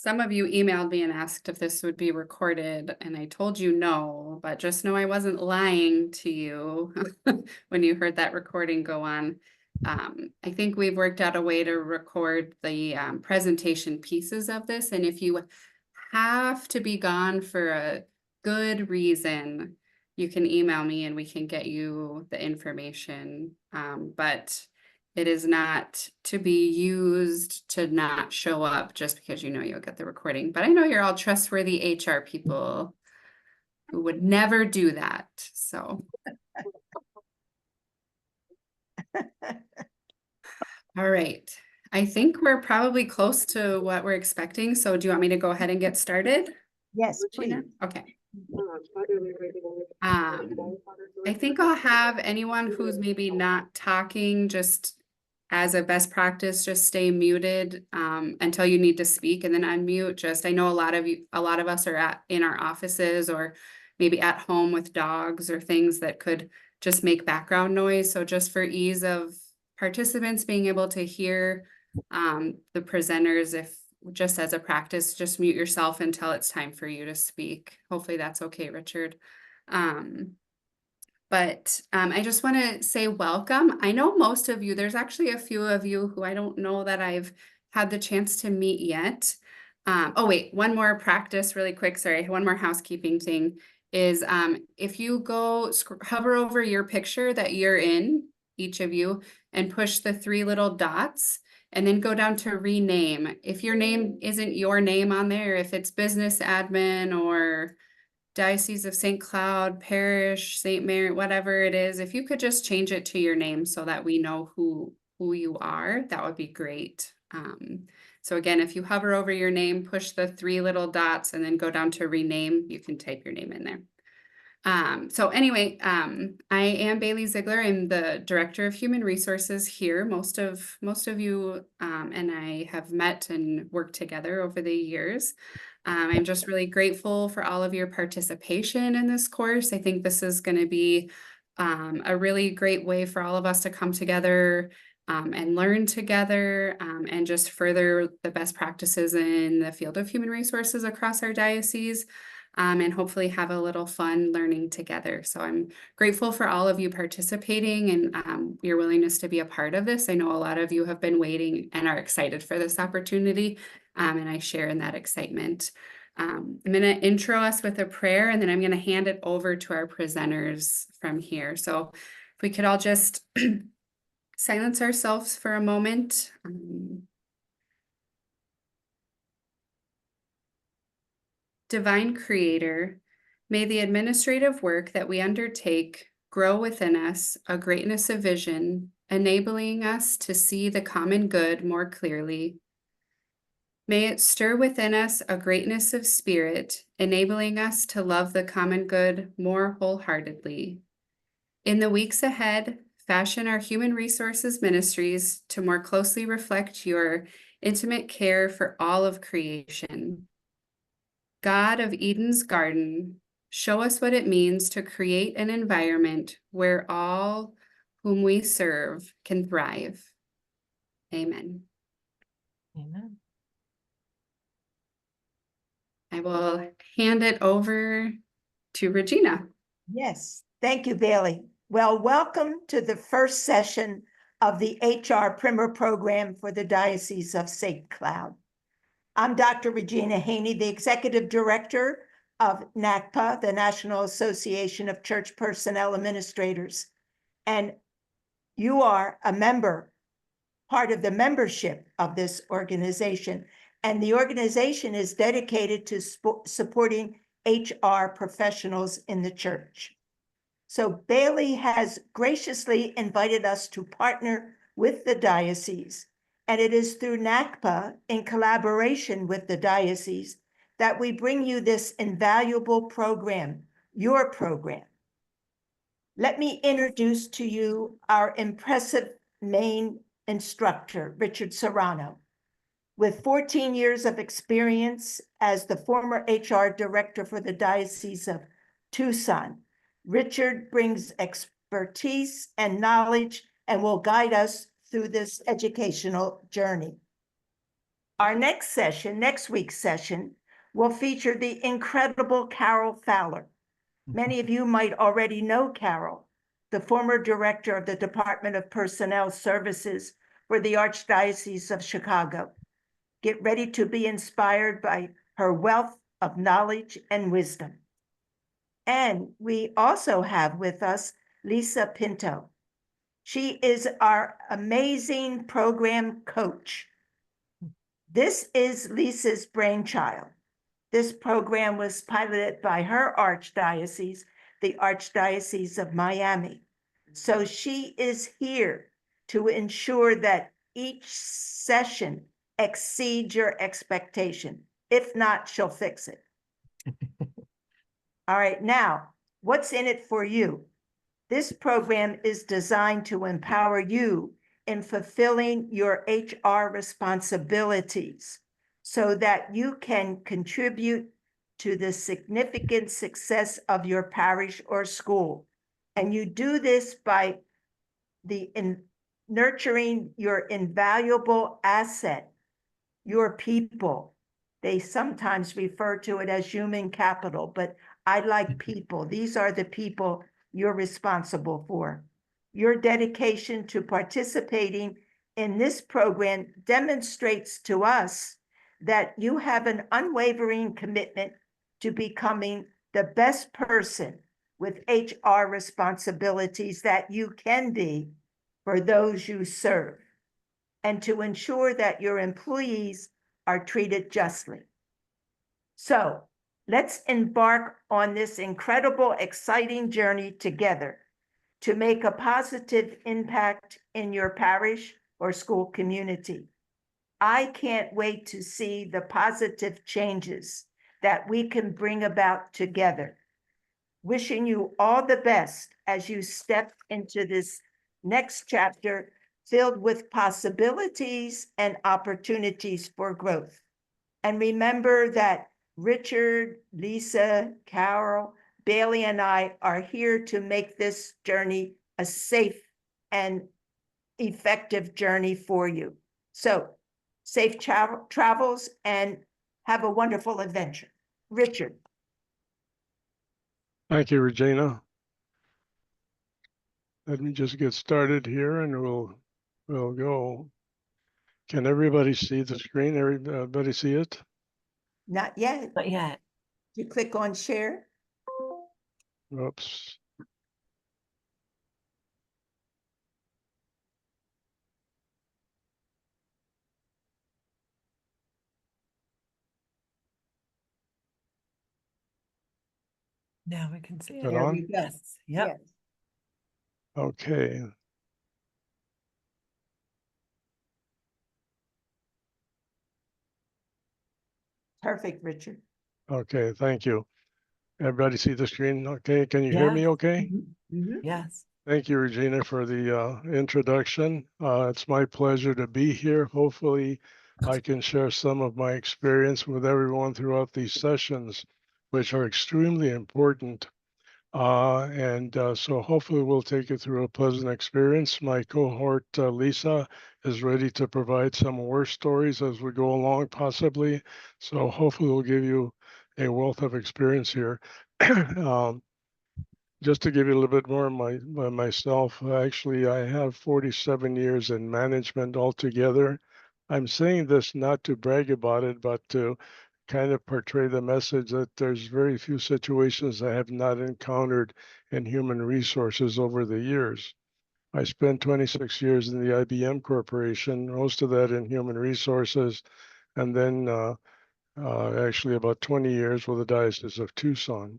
Some of you emailed me and asked if this would be recorded, and I told you no, but just know I wasn't lying to you when you heard that recording go on. I think we've worked out a way to record the presentation pieces of this, and if you have to be gone for a good reason, you can email me and we can get you the information. But it is not to be used to not show up just because you know you'll get the recording. But I know you're all trustworthy HR people who would never do that. So. All right. I think we're probably close to what we're expecting. So do you want me to go ahead and get started? Yes, please. Okay. I think I'll have anyone who's maybe not talking, just as a best practice, just stay muted until you need to speak and then unmute. Just I know a lot of us are in our offices or maybe at home with dogs or things that could just make background noise. So just for ease of participants being able to hear the presenters, if just as a practice, just mute yourself until it's time for you to speak. Hopefully that's okay, Richard. But I just want to say welcome. I know most of you, there's actually a few of you who I don't know that I've had the chance to meet yet. Oh, wait, one more practice really quick. Sorry, one more housekeeping thing is if you go hover over your picture that you're in, each of you, and push the three little dots and then go down to rename. If your name isn't your name on there, if it's business admin or Diocese of St. Cloud, Parish, St. Mary, whatever it is, if you could just change it to your name so that we know who you are, that would be great. So again, if you hover over your name, push the three little dots and then go down to rename, you can type your name in there. So anyway, I am Bailey Ziegler. I'm the Director of Human Resources here. Most of you and I have met and worked together over the years. I'm just really grateful for all of your participation in this course. I think this is going to be a really great way for all of us to come together and learn together and just further the best practices in the field of human resources across our diocese. And hopefully have a little fun learning together. So I'm grateful for all of you participating and your willingness to be a part of this. I know a lot of you have been waiting and are excited for this opportunity, and I share in that excitement. I'm going to intro us with a prayer, and then I'm going to hand it over to our presenters from here. So if we could all just silence ourselves for a moment. Divine Creator, may the administrative work that we undertake grow within us a greatness of vision, enabling us to see the common good more clearly. May it stir within us a greatness of spirit, enabling us to love the common good more wholeheartedly. In the weeks ahead, fashion our human resources ministries to more closely reflect your intimate care for all of creation. God of Eden's garden, show us what it means to create an environment where all whom we serve can thrive. Amen. Amen. I will hand it over to Regina. Yes, thank you, Bailey. Well, welcome to the first session of the HR Primer Program for the Diocese of St. Cloud. I'm Dr. Regina Haney, the Executive Director of NACPA, the National Association of Church Personnel Administrators. And you are a member, part of the membership of this organization. And the organization is dedicated to supporting HR professionals in the church. So Bailey has graciously invited us to partner with the diocese. And it is through NACPA, in collaboration with the diocese, that we bring you this invaluable program, your program. Let me introduce to you our impressive main instructor, Richard Serrano. With 14 years of experience as the former HR director for the Diocese of Tucson, Richard brings expertise and knowledge and will guide us through this educational journey. Our next week's session, will feature the incredible Carol Fowler. Many of you might already know Carol, the former director of the Department of Personnel Services for the Archdiocese of Chicago. Get ready to be inspired by her wealth of knowledge and wisdom. And we also have with us Lisa Pinto. She is our amazing program coach. This is Lisa's brainchild. This program was piloted by her archdiocese, the Archdiocese of Miami. So she is here to ensure that each session exceeds your expectation. If not, she'll fix it. All right, now, what's in it for you? This program is designed to empower you in fulfilling your HR responsibilities so that you can contribute to the significant success of your parish or school. And you do this by nurturing your invaluable asset, your people. They sometimes refer to it as human capital, but I like people. These are the people you're responsible for. Your dedication to participating in this program demonstrates to us that you have an unwavering commitment to becoming the best person with HR responsibilities that you can be for those you serve, and to ensure that your employees are treated justly. So let's embark on this incredible, exciting journey together to make a positive impact in your parish or school community. I can't wait to see the positive changes that we can bring about together. Wishing you all the best as you step into this next chapter filled with possibilities and opportunities for growth. And remember that Richard, Lisa, Carol, Bailey, and I are here to make this journey a safe and effective journey for you. So safe travels and have a wonderful adventure. Richard. Thank you, Regina. Let me just get started here and we'll go. Can everybody see the screen? Everybody see it? Not yet. Not yet. You click on share. Oops. Now we can see it. Is it There on? we go. Yes. Yep. Yes. Okay. Perfect, Richard. Okay, thank you. Everybody see the screen? Okay, can you hear me okay? Yes. Thank you, Regina, for the introduction. It's my pleasure to be here. Hopefully, I can share some of my experience with everyone throughout these sessions, which are extremely important. So hopefully we'll take you through a pleasant experience. My cohort, Lisa, is ready to provide some war stories as we go along, possibly. So hopefully we'll give you a wealth of experience here. Just to give you a little bit more of myself, actually, I have 47 years in management altogether. I'm saying this not to brag about it, but to kind of portray the message that there's very few situations I have not encountered in human resources over the years. I spent 26 years in the IBM Corporation, most of that in human resources, and then actually about 20 years with the Diocese of Tucson.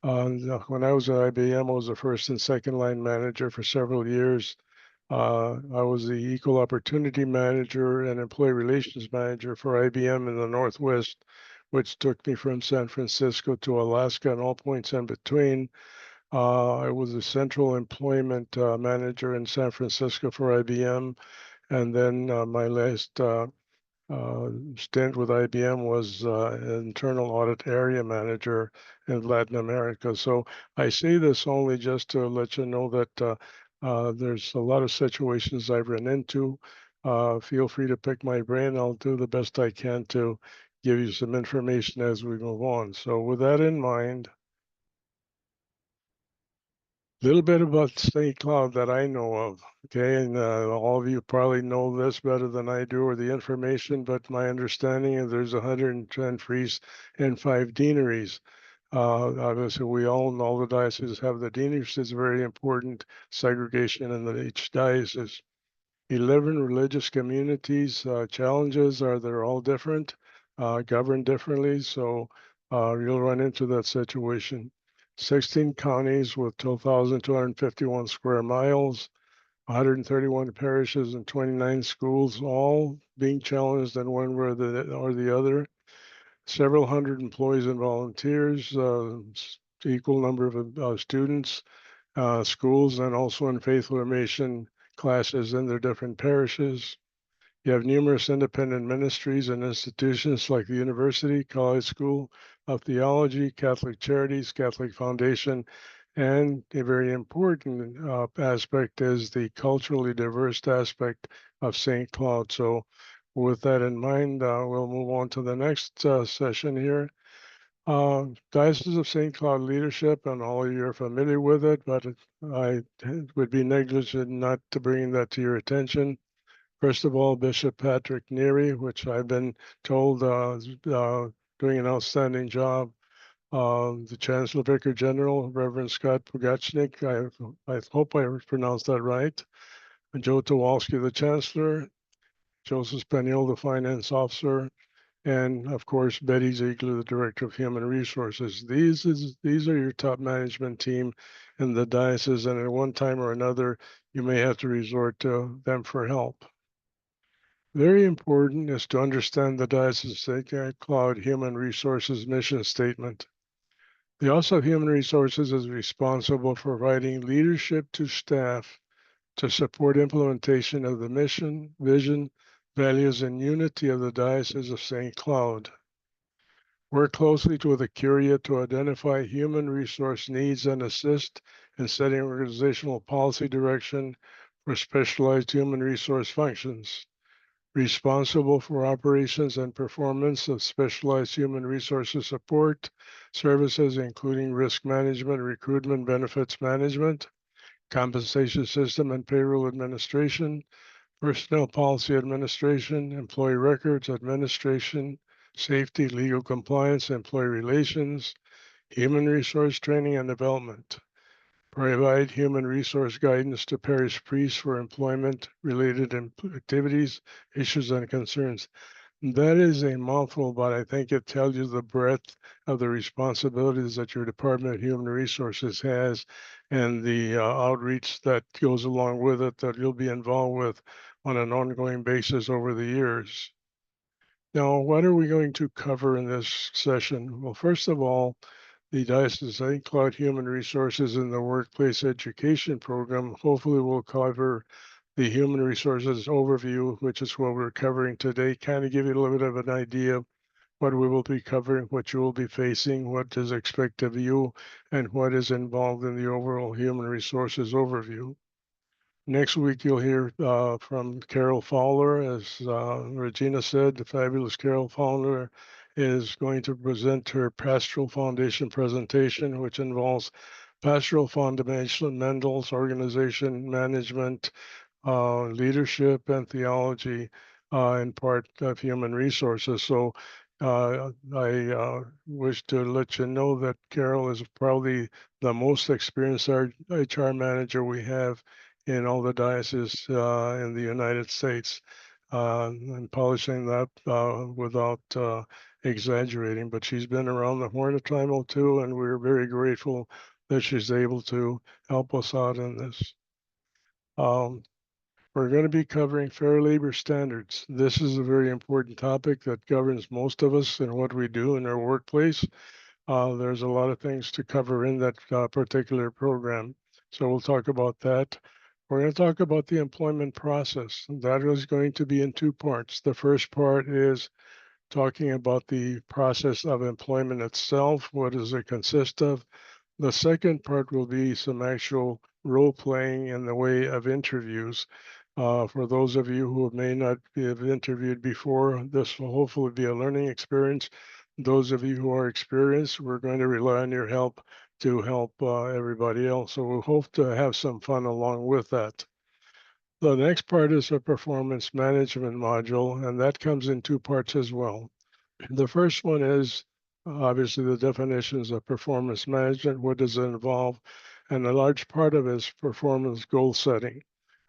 When I was at IBM, I was the first and second line manager for several years. I was the equal opportunity manager and employee relations manager for IBM in the Northwest, which took me from San Francisco to Alaska and all points in between. I was the central employment manager in San Francisco for IBM. And then my last stint with IBM was internal audit area manager in Latin America. So I say this only just to let you know that there's a lot of situations I've run into. feel free to pick my brain. I'll do the best I can to give you some information as we move on. So with that in mind, a little bit about St. Cloud that I know of, okay? And all of you probably know this better than I do, or the information, but my understanding is there's 110 priests and 5 deaneries. Obviously, we all know the dioceses have the deaneries. It's very important segregation in each diocese. 11 religious communities. Challenges are they're all different, governed differently, so you'll run into that situation. 16 counties with 12,251 square miles, 131 parishes and 29 schools, all being challenged in one way or the other. Several hundred employees and volunteers, equal number of students, schools, and also in faith formation classes in their different parishes. You have numerous independent ministries and institutions like the University, College School of Theology, Catholic Charities, Catholic Foundation, and a very important aspect is the culturally diverse aspect of St. Cloud. So with that in mind, we'll move on to the next session here. Diocese of St. Cloud leadership, and all of you are familiar with it, but I would be negligent not to bring that to your attention. First of all, Bishop Patrick Neary, which I've been told is doing an outstanding job. The Chancellor Vicar General, Reverend Scott Pugachnik, I hope I pronounced that right. And Joe Towalski, the Chancellor, Joseph Peniel, the Finance Officer, and of course, Betty Ziegler, the Director of Human Resources. These are your top management team in the diocese, and at one time or another, you may have to resort to them for help. Very important is to understand the Diocese of St. Cloud Human Resources mission statement. The Office of Human Resources is responsible for providing leadership to staff to support implementation of the mission, vision, values, and unity of the Diocese of St. Cloud. Work closely with the Curia to identify human resource needs and assist in setting organizational policy direction for specialized human resource functions. Responsible for operations and performance of specialized human resources support services, including risk management, recruitment, benefits management, compensation system and payroll administration, personnel policy administration, employee records administration, safety, legal compliance, employee relations, human resource training and development. Provide human resource guidance to parish priests for employment-related activities, issues, and concerns. That is a mouthful, but I think it tells you the breadth of the responsibilities that your Department of Human Resources has and the outreach that goes along with it that you'll be involved with on an ongoing basis over the years. Now, what are we going to cover in this session? Well, first of all, the Diocese of St. Cloud Human Resources in the Workplace Education Program hopefully will cover the human resources overview, which is what we're covering today, kind of give you a little bit of an idea of what we will be covering, what you will be facing, what is expected of you, and what is involved in the overall human resources overview. Next week, you'll hear from Carol Fowler. As Regina said, the fabulous Carol Fowler is going to present her Pastoral Foundation presentation, which involves pastoral fundamentals, organization, management, leadership, and theology, and part of human resources. So I wish to let you know that Carol is probably the most experienced HR manager we have in all the dioceses in the United States. I'm polishing that without exaggerating, but she's been around the horn of time or two, and we're very grateful that she's able to help us out in this. We're going to be covering fair labor standards. This is a very important topic that governs most of us and what we do in our workplace. There's a lot of things to cover in that particular program. So we'll talk about that. We're going to talk about the employment process. That is going to be in 2 parts. The first part is talking about the process of employment itself. What does it consist of? The second part will be some actual role playing in the way of interviews. For those of you who may not have interviewed before, this will hopefully be a learning experience. Those of you who are experienced, we're going to rely on your help to help everybody else. So we hope to have some fun along with that. The next part is a performance management module, and that comes in two parts as well. The first one is obviously the definitions of performance management. What does it involve? And a large part of it is performance goal setting,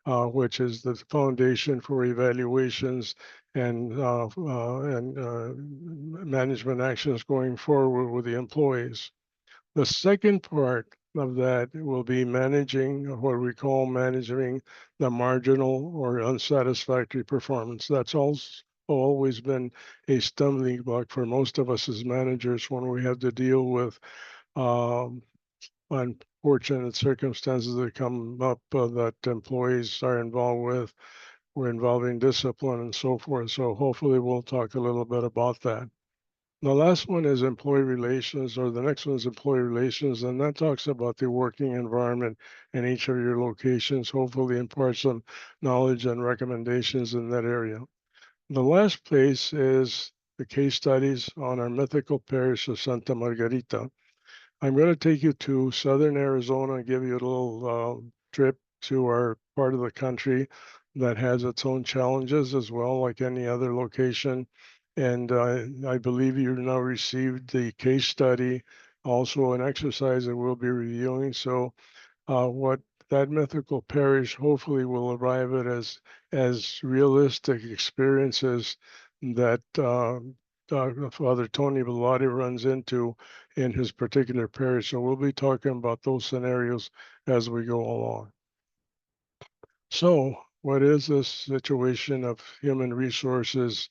which is the foundation for evaluations and management actions going forward with the employees. The second part of that will be managing what we call managing the marginal or unsatisfactory performance. That's always been a stumbling block for most of us as managers when we have to deal with um, unfortunate circumstances that come up that employees are involved with. We're involving discipline and so forth. So hopefully we'll talk a little bit about that. The last one is employee relations, or the next one is employee relations, and that talks about the working environment in each of your locations, hopefully impart some knowledge and recommendations in that area. The last place is the case studies on our mythical parish of Santa Margarita. I'm going to take you to southern Arizona and give you a little trip to our part of the country that has its own challenges as well, like any other location. And I believe you've now received the case study, also an exercise that we'll be reviewing. So what that mythical parish hopefully will arrive at as realistic experiences that Father Tony Bellotti runs into in his particular parish. So we'll be talking about those scenarios as we go along. So what is this situation of human resources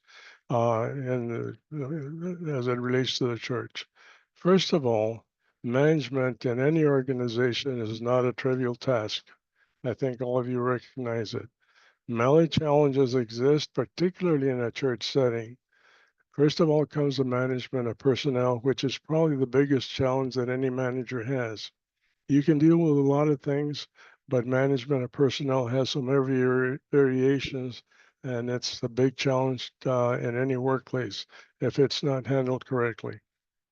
as it relates to the church? First of all, management in any organization is not a trivial task. I think all of you recognize it. Many challenges exist, particularly in a church setting. First of all comes the management of personnel, which is probably the biggest challenge that any manager has. You can deal with a lot of things, but management of personnel has some variations, and it's a big challenge in any workplace if it's not handled correctly.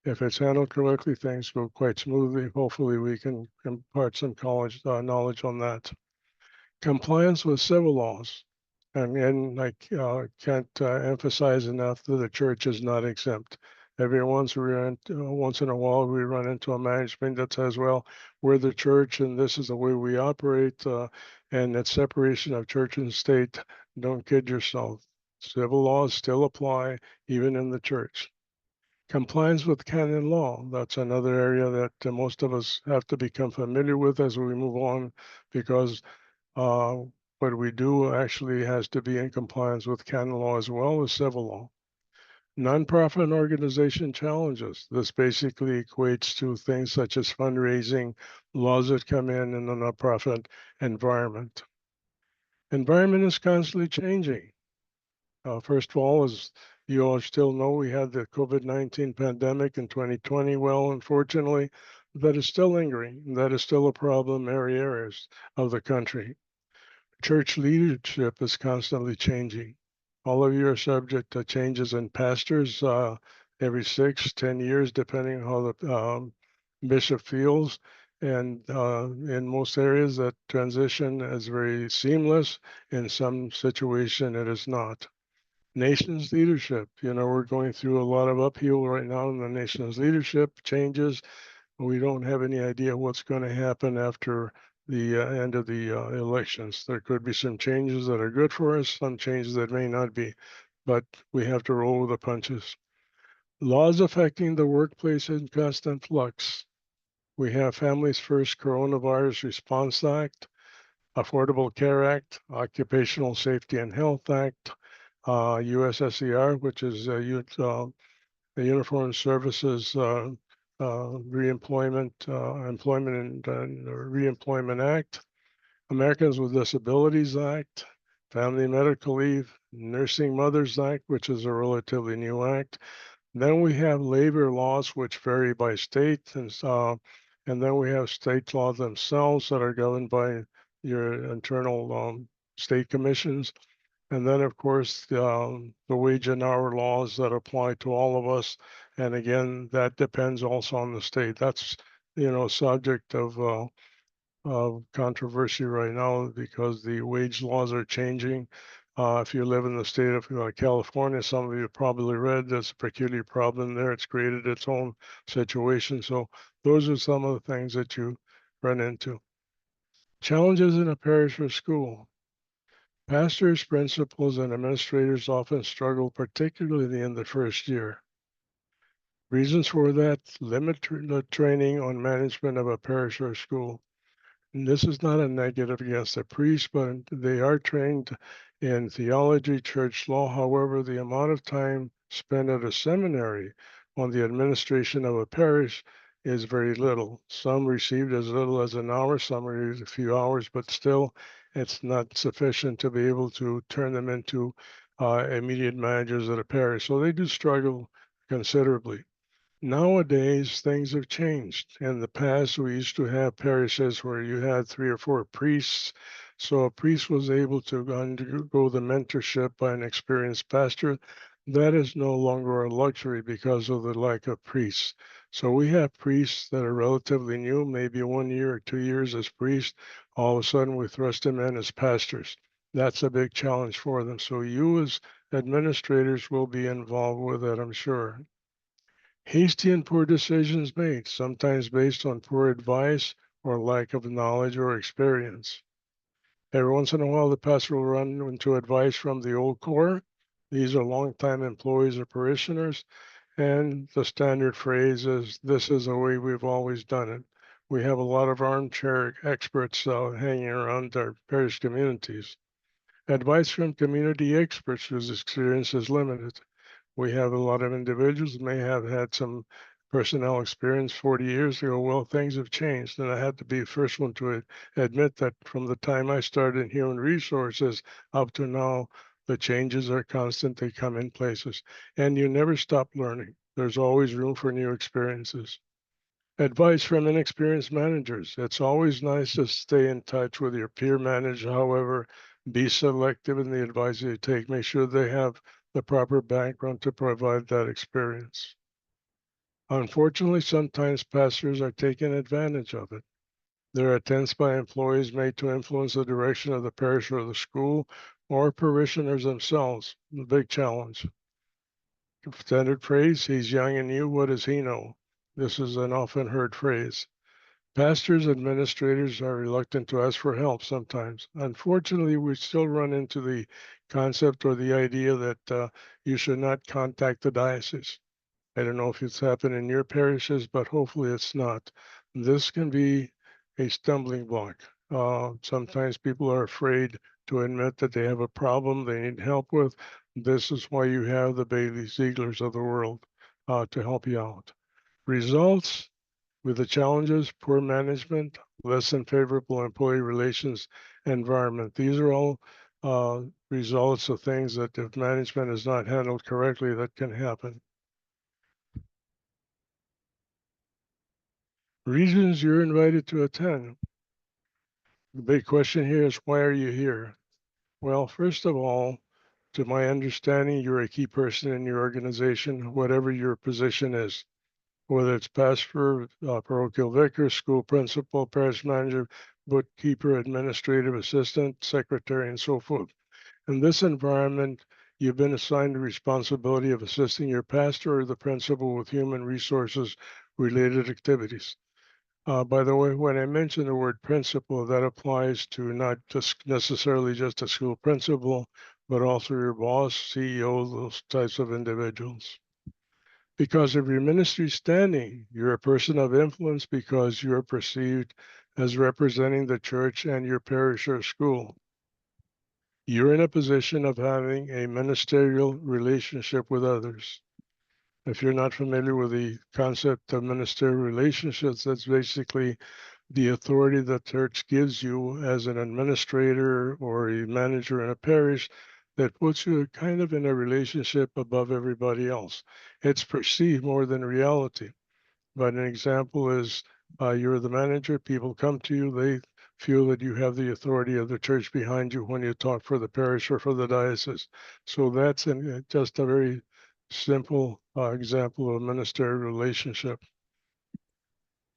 If it's handled correctly, things go quite smoothly. Hopefully, we can impart some college knowledge on that. Compliance with civil laws. And I can't emphasize enough that the church is not exempt. Every once in a while, we run into a management that says, well, we're the church and this is the way we operate, and that separation of church and state. Don't kid yourself. Civil laws still apply, even in the church. Compliance with canon law. That's another area that most of us have to become familiar with as we move on, because uh, what we do actually has to be in compliance with canon law as well as civil law. Nonprofit organization challenges. This basically equates to things such as fundraising, laws that come in the nonprofit environment. Environment is constantly changing. First of all, as you all still know, we had the COVID-19 pandemic in 2020. Well, unfortunately, that is still lingering. That is still a problem in areas of the country. Church leadership is constantly changing. All of you are subject to changes in pastors every 6-10 years, depending on how the bishop feels. And in most areas, that transition is very seamless. In some situation, it is not. Nation's leadership. We're going through a lot of upheaval right now in the nation's leadership changes. We don't have any idea what's going to happen after the end of the elections. There could be some changes that are good for us, some changes that may not be, but we have to roll with the punches. Laws affecting the workplace in constant flux. We have Families First Coronavirus Response Act, Affordable Care Act, Occupational Safety and Health Act, USSER, which is the Uniform Services Reemployment, Employment and Reemployment Act, Americans with Disabilities Act, Family Medical Leave, Nursing Mothers Act, which is a relatively new act. Then we have labor laws, which vary by state, and then we have state laws themselves that are governed by your internal state commissions. And then, of course, the wage and hour laws that apply to all of us. And again, that depends also on the state. That's, subject of controversy right now because the wage laws are changing. If you live in the state of California, some of you probably read there's a peculiar problem there. It's created its own situation. So those are some of the things that you run into. Challenges in a parish or school. Pastors, principals, and administrators often struggle, particularly in the first year. Reasons for that: limited training on management of a parish or school. And this is not a negative against the priest, but they are trained in theology, church law. However, the amount of time spent at a seminary on the administration of a parish is very little. Some received as little as an hour, some received a few hours, but still it's not sufficient to be able to turn them into immediate managers at a parish. So they do struggle considerably. Nowadays, things have changed. In the past, we used to have parishes where you had 3 or 4 priests. So a priest was able to undergo the mentorship by an experienced pastor. That is no longer a luxury because of the lack of priests. So we have priests that are relatively new, maybe 1 year or 2 years as priests. All of a sudden, we thrust them in as pastors. That's a big challenge for them. So you as administrators will be involved with it, I'm sure. Hasty and poor decisions made, sometimes based on poor advice or lack of knowledge or experience. Every once in a while, the pastor will run into advice from the old core. These are longtime employees or parishioners, and the standard phrase is, "This is the way we've always done it." We have a lot of armchair experts hanging around our parish communities. Advice from community experts whose experience is limited. We have a lot of individuals who may have had some personnel experience 40 years ago. Well, things have changed, and I had to be the first one to admit that from the time I started in human resources up to now, the changes are constant. They come in places, and you never stop learning. There's always room for new experiences. Advice from inexperienced managers. It's always nice to stay in touch with your peer manager. However, be selective in the advice you take. Make sure they have the proper background to provide that experience. Unfortunately, sometimes pastors are taking advantage of it. There are attempts by employees made to influence the direction of the parish or the school or parishioners themselves. The big challenge. Standard phrase, he's young and new, what does he know? This is an often heard phrase. Pastors, administrators are reluctant to ask for help sometimes. Unfortunately, we still run into the concept or the idea that you should not contact the diocese. I don't know if it's happened in your parishes, but hopefully it's not. This can be a stumbling block. Sometimes people are afraid to admit that they have a problem they need help with. This is why you have the Bailey Zieglers of the world to help you out. Results: with the challenges, poor management, less than favorable employee relations environment. These are all results of things that if management is not handled correctly, that can happen. Reasons you're invited to attend. The big question here is, why are you here? Well, first of all, to my understanding, you're a key person in your organization, whatever your position is. Whether it's pastor, parochial vicar, school principal, parish manager, bookkeeper, administrative assistant, secretary, and so forth. In this environment, you've been assigned the responsibility of assisting your pastor or the principal with human resources related activities. By the way, when I mention the word principal, that applies to not just necessarily just a school principal, but also your boss, CEO, those types of individuals. Because of your ministry standing, you're a person of influence because you're perceived as representing the church and your parish or school. You're in a position of having a ministerial relationship with others. If you're not familiar with the concept of ministerial relationships, that's basically the authority that church gives you as an administrator or a manager in a parish that puts you kind of in a relationship above everybody else. It's perceived more than reality. But an example is you're the manager, people come to you, they feel that you have the authority of the church behind you when you talk for the parish or for the diocese. So that's just a very simple example of a ministerial relationship.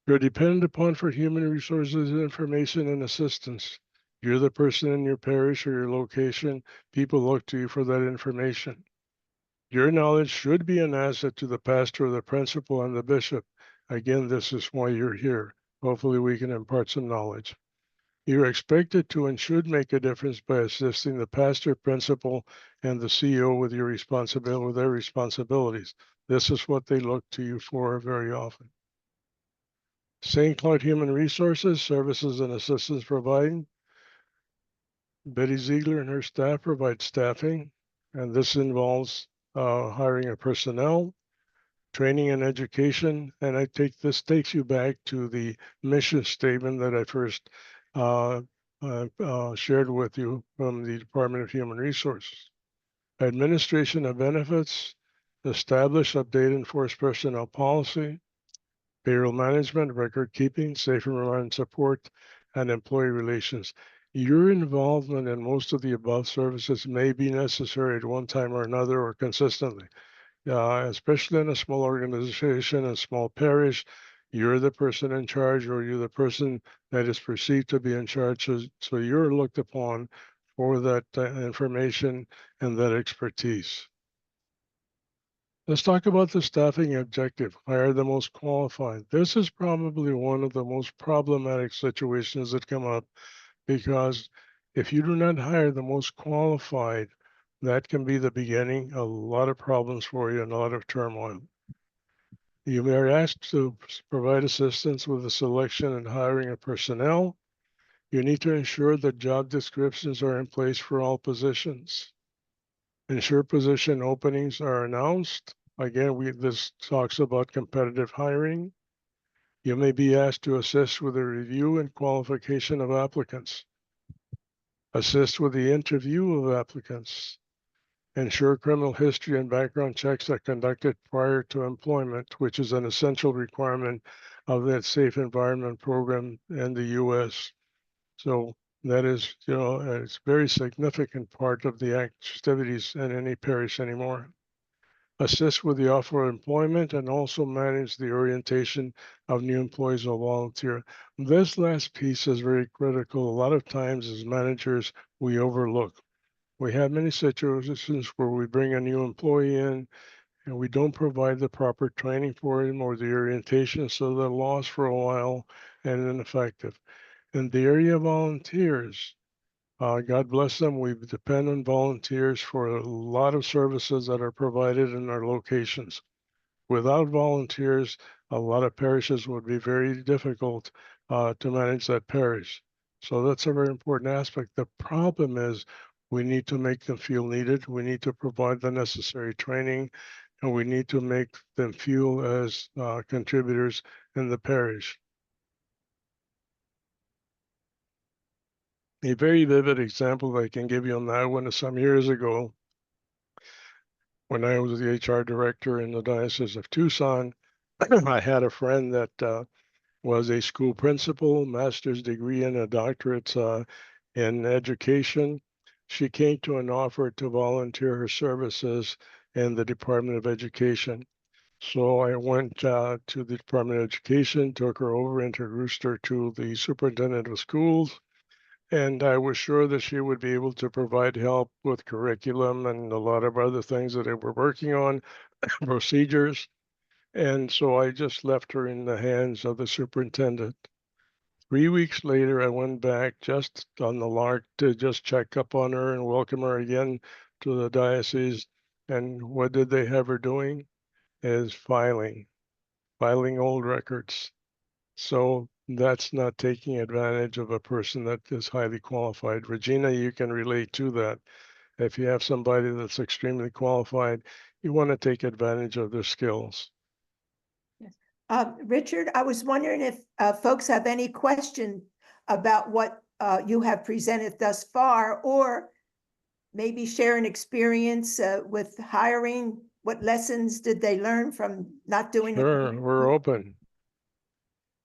You're dependent upon for human resources, information, and assistance. You're the person in your parish or your location. People look to you for that information. Your knowledge should be an asset to the pastor, the principal, and the bishop. Again, this is why you're here. Hopefully we can impart some knowledge. You're expected to and should make a difference by assisting the pastor, principal, and the CEO with their responsibilities. This is what they look to you for very often. St. Cloud Human Resources, Services and Assistance Providing. Betty Ziegler and her staff provide staffing, and this involves hiring of personnel, training and education, and this takes you back to the mission statement that I first shared with you from the Department of Human Resources. Administration of benefits, establish, update, enforce personnel policy, payroll management, record keeping, safe environment support, and employee relations. Your involvement in most of the above services may be necessary at one time or another or consistently. Especially in a small organization, a small parish, you're the person in charge or you're the person that is perceived to be in charge. So you're looked upon for that information and that expertise. Let's talk about the staffing objective, hire the most qualified. This is probably one of the most problematic situations that come up because if you do not hire the most qualified, that can be the beginning of a lot of problems for you and a lot of turmoil. You are asked to provide assistance with the selection and hiring of personnel. You need to ensure that job descriptions are in place for all positions. Ensure position openings are announced. Again, this talks about competitive hiring. You may be asked to assist with the review and qualification of applicants. Assist with the interview of applicants. Ensure criminal history and background checks are conducted prior to employment, which is an essential requirement of that safe environment program in the US. So that is, it's a very significant part of the activities in any parish anymore. Assist with the offer of employment and also manage the orientation of new employees or volunteer. This last piece is very critical. A lot of times as managers, we overlook. We have many situations where we bring a new employee in and we don't provide the proper training for him or the orientation, so they're lost for a while and ineffective. In the area of volunteers, God bless them, we depend on volunteers for a lot of services that are provided in our locations. Without volunteers, a lot of parishes would be very difficult to manage that parish. So that's a very important aspect. The problem is we need to make them feel needed. We need to provide the necessary training, and we need to make them feel as contributors in the parish. A very vivid example I can give you on that one is some years ago when I was the HR director in the Diocese of Tucson. I had a friend that was a school principal, master's degree and a doctorate in education. She came to an offer to volunteer her services in the Department of Education. So I went to the Department of Education, took her over, introduced her to the superintendent of schools, and I was sure that she would be able to provide help with curriculum and a lot of other things that they were working on, procedures. And so I just left her in the hands of the superintendent. 3 weeks later, I went back just on the lark to just check up on her and welcome her again to the diocese. And what did they have her doing? Is filing old records. So that's not taking advantage of a person that is highly qualified. Regina, you can relate to that. If you have somebody that's extremely qualified, you want to take advantage of their skills. Richard, I was wondering if folks have any question about what you have presented thus far, or maybe share an experience with hiring. What lessons did they learn from not doing it? Sure, we're open.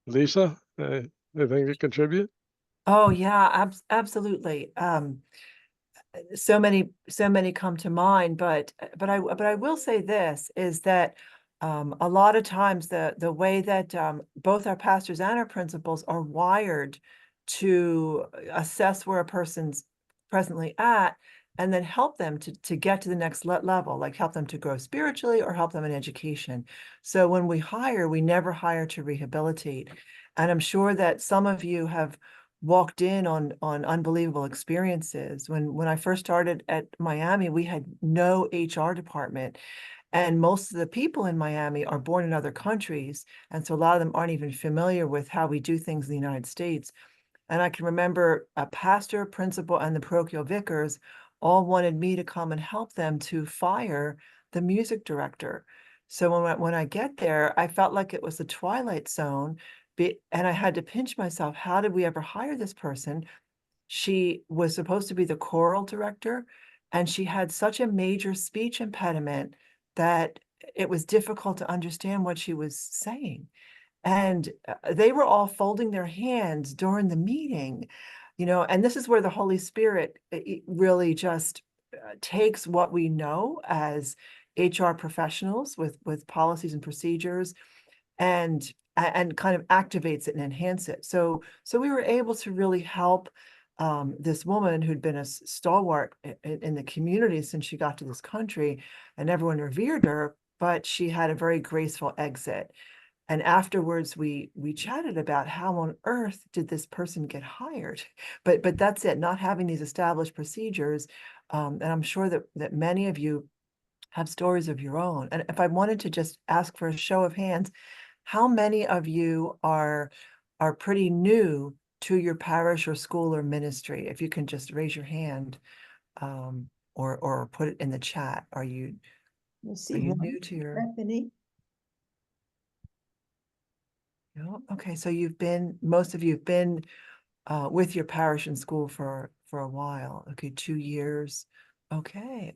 Lisa, anything to contribute? Oh, yeah, absolutely. So many come to mind, but I will say this is that a lot of times the way that both our pastors and our principals are wired to assess where a person's presently at and then help them to get to the next level, like help them to grow spiritually or help them in education. So when we hire, we never hire to rehabilitate. And I'm sure that some of you have walked in on unbelievable experiences. When I first started at Miami, we had no HR department, and most of the people in Miami are born in other countries, and so a lot of them aren't even familiar with how we do things in the United States. And I can remember a pastor, principal, and the parochial vicars all wanted me to come and help them to fire the music director. So when I get there, I felt like it was the twilight zone, and I had to pinch myself. How did we ever hire this person? She was supposed to be the choral director, and she had such a major speech impediment that it was difficult to understand what she was saying. And they were all folding their hands during the meeting, and this is where the Holy Spirit really just takes what we know as HR professionals with policies and procedures and kind of activates it and enhance it. So we were able to really help this woman who'd been a stalwart in the community since she got to this country, and everyone revered her, but she had a very graceful exit. And afterwards, we chatted about how on earth did this person get hired? But that's it, not having these established procedures. And I'm sure that many of you have stories of your own. And if I wanted to just ask for a show of hands, how many of you are pretty new to your parish or school or ministry? If you can just raise your hand, or put it in the chat. Are you new to your? Bethany? No? Okay, so most of you have been with your parish and school for a while. Okay, 2 years. Okay.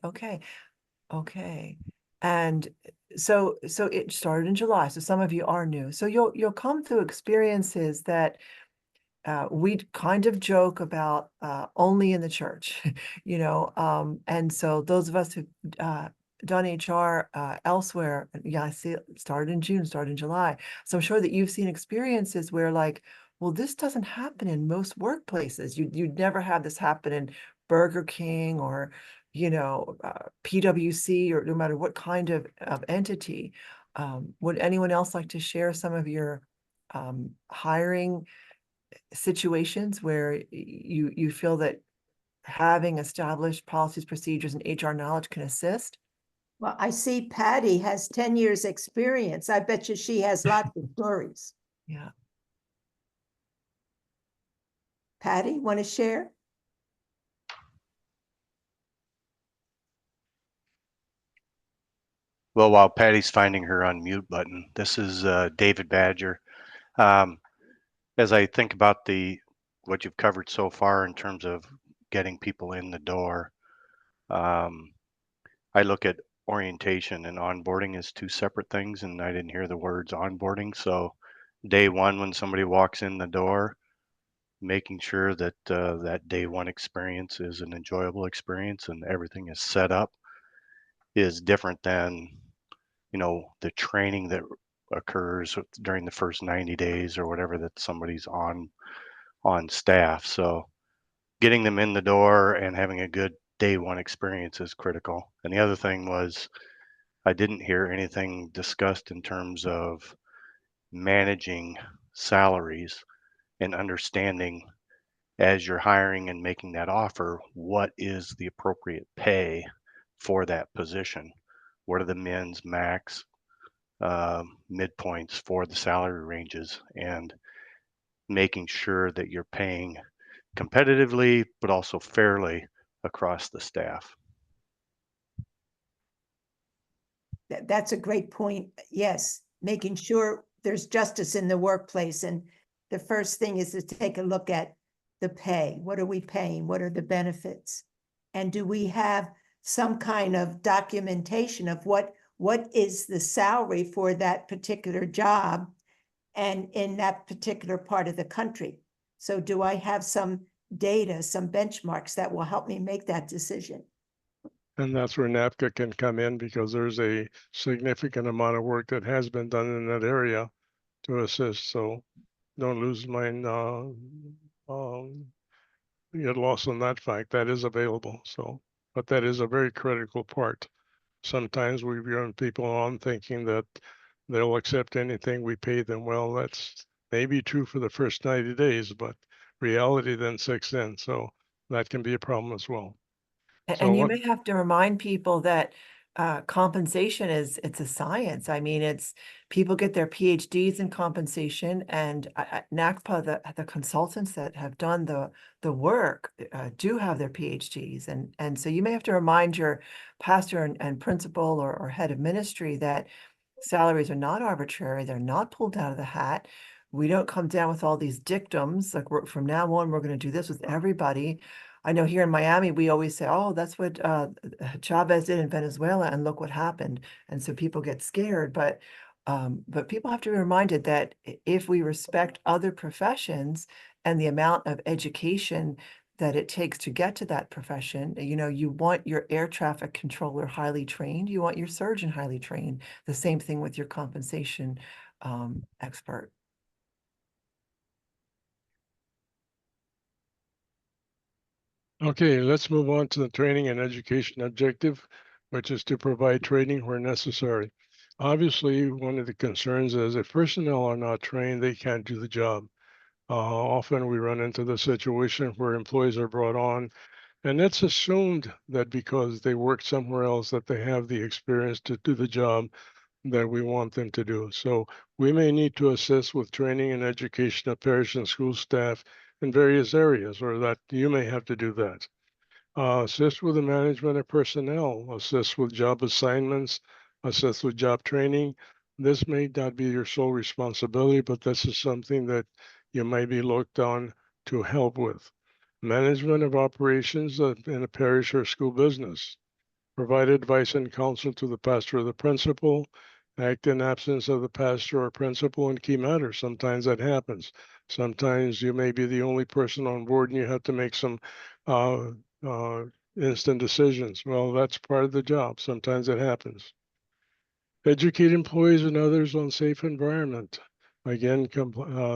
And so it started in July. So some of you are new. So you'll come through experiences that we kind of joke about only in the church, and so those of us who've done HR elsewhere, yeah, I see it started in June, started in July. So I'm sure that you've seen experiences where like, well, this doesn't happen in most workplaces. You'd never have this happen in Burger King or, PwC or no matter what kind of entity. Would anyone else like to share some of your hiring situations where you feel that having established policies, procedures, and HR knowledge can assist? Well, I see Patty has 10 years experience. I bet you she has lots of stories. Yeah. Patty, want to share? Well, while Patty's finding her unmute button, this is David Badger. As I think about what you've covered so far in terms of getting people in the door, I look at orientation and onboarding as two separate things, and I didn't hear the words onboarding. So day one, when somebody walks in the door, making sure that that day one experience is an enjoyable experience and everything is set up is different than the training that occurs during the first 90 days or whatever that somebody's on staff. So getting them in the door and having a good day one experience is critical. And the other thing was I didn't hear anything discussed in terms of managing salaries and understanding as you're hiring and making that offer, what is the appropriate pay for that position? What are the men's max midpoints for the salary ranges, and making sure that you're paying competitively but also fairly across the staff. That's a great point. Yes, making sure there's justice in the workplace. And the first thing is to take a look at the pay. What are we paying? What are the benefits? And do we have some kind of documentation of what is the salary for that particular job and in that particular part of the country? So do I have some data, some benchmarks that will help me make that decision? And that's where NAPCA can come in, because there's a significant amount of work that has been done in that area to assist. So don't lose mind, get lost on that fact. That is available. So, but that is a very critical part. Sometimes we run people on thinking that they'll accept anything we pay them. Well, that's maybe true for the first 90 days, but reality then sets in. So that can be a problem as well. So And you what, may have to remind people that compensation it's a science. I mean, it's people get their PhDs in compensation, and NACPA, the consultants that have done the work do have their PhDs, and so you may have to remind your pastor and principal or head of ministry that salaries are not arbitrary. They're not pulled out of the hat. We don't come down with all these dictums like from now on we're going to do this with everybody. I know here in Miami, we always say, oh, that's what Chavez did in Venezuela, and look what happened. And so people get scared, but people have to be reminded that if we respect other professions and the amount of education that it takes to get to that profession, you know, you want your air traffic controller highly trained, you want your surgeon highly trained, the same thing with your compensation expert. okay, let's move on to the training and education objective, which is to provide training where necessary. Obviously, one of the concerns is if personnel are not trained, they can't do the job. Often we run into the situation where employees are brought on, and it's assumed that because they work somewhere else that they have the experience to do the job that we want them to do. So we may need to assist with training and education of parish and school staff in various areas, or that you may have to do that. Assist with the management of personnel, assist with job assignments, assist with job training. This may not be your sole responsibility, but this is something that you might be looked on to help with. Management of operations in a parish or school business. Provide advice and counsel to the pastor or the principal. Act in absence of the pastor or principal in key matters. Sometimes that happens. Sometimes you may be the only person on board and you have to make some uh, uh, instant decisions. Well, that's part of the job. Sometimes it happens. Educate employees and others on safe environment. Again,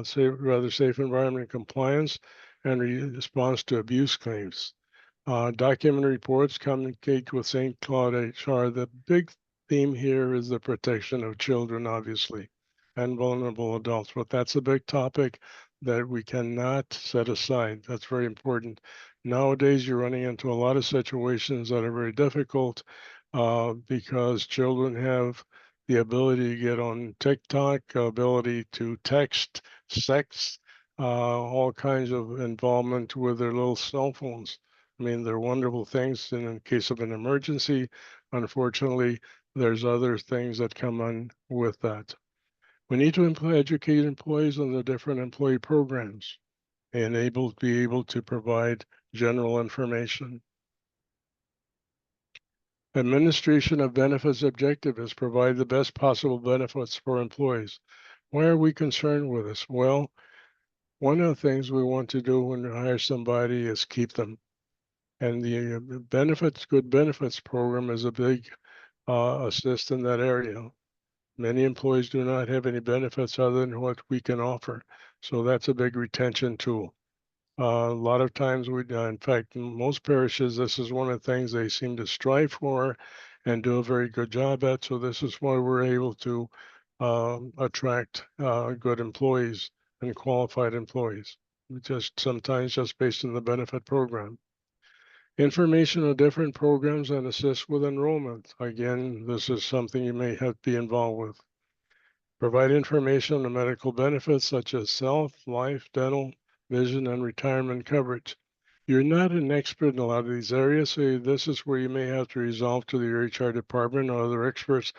safe environment compliance and response to abuse claims. Document reports, communicate with St. Cloud HR. The big theme here is the protection of children, obviously, and vulnerable adults. But that's a big topic that we cannot set aside. That's very important. Nowadays, you're running into a lot of situations that are very difficult because children have the ability to get on TikTok, ability to text, sex, all kinds of involvement with their little cell phones. I mean, they're wonderful things in case of an emergency. Unfortunately, there's other things that come on with that. We need to educate employees on the different employee programs and be able to provide general information. Administration of benefits objective is provide the best possible benefits for employees. Why are we concerned with this? Well, one of the things we want to do when we hire somebody is keep them. And the good benefits program is a big assist in that area. Many employees do not have any benefits other than what we can offer. So that's a big retention tool. A lot of times in fact, in most parishes, this is one of the things they seem to strive for and do a very good job at. So this is why we're able to attract good employees and qualified employees, sometimes just based on the benefit program. Information on different programs and assist with enrollment. Again, this is something you may have to be involved with. Provide information on medical benefits such as health, life, dental, vision, and retirement coverage. You're not an expert in a lot of these areas, so this is where you may have to resolve to the HR department or other experts,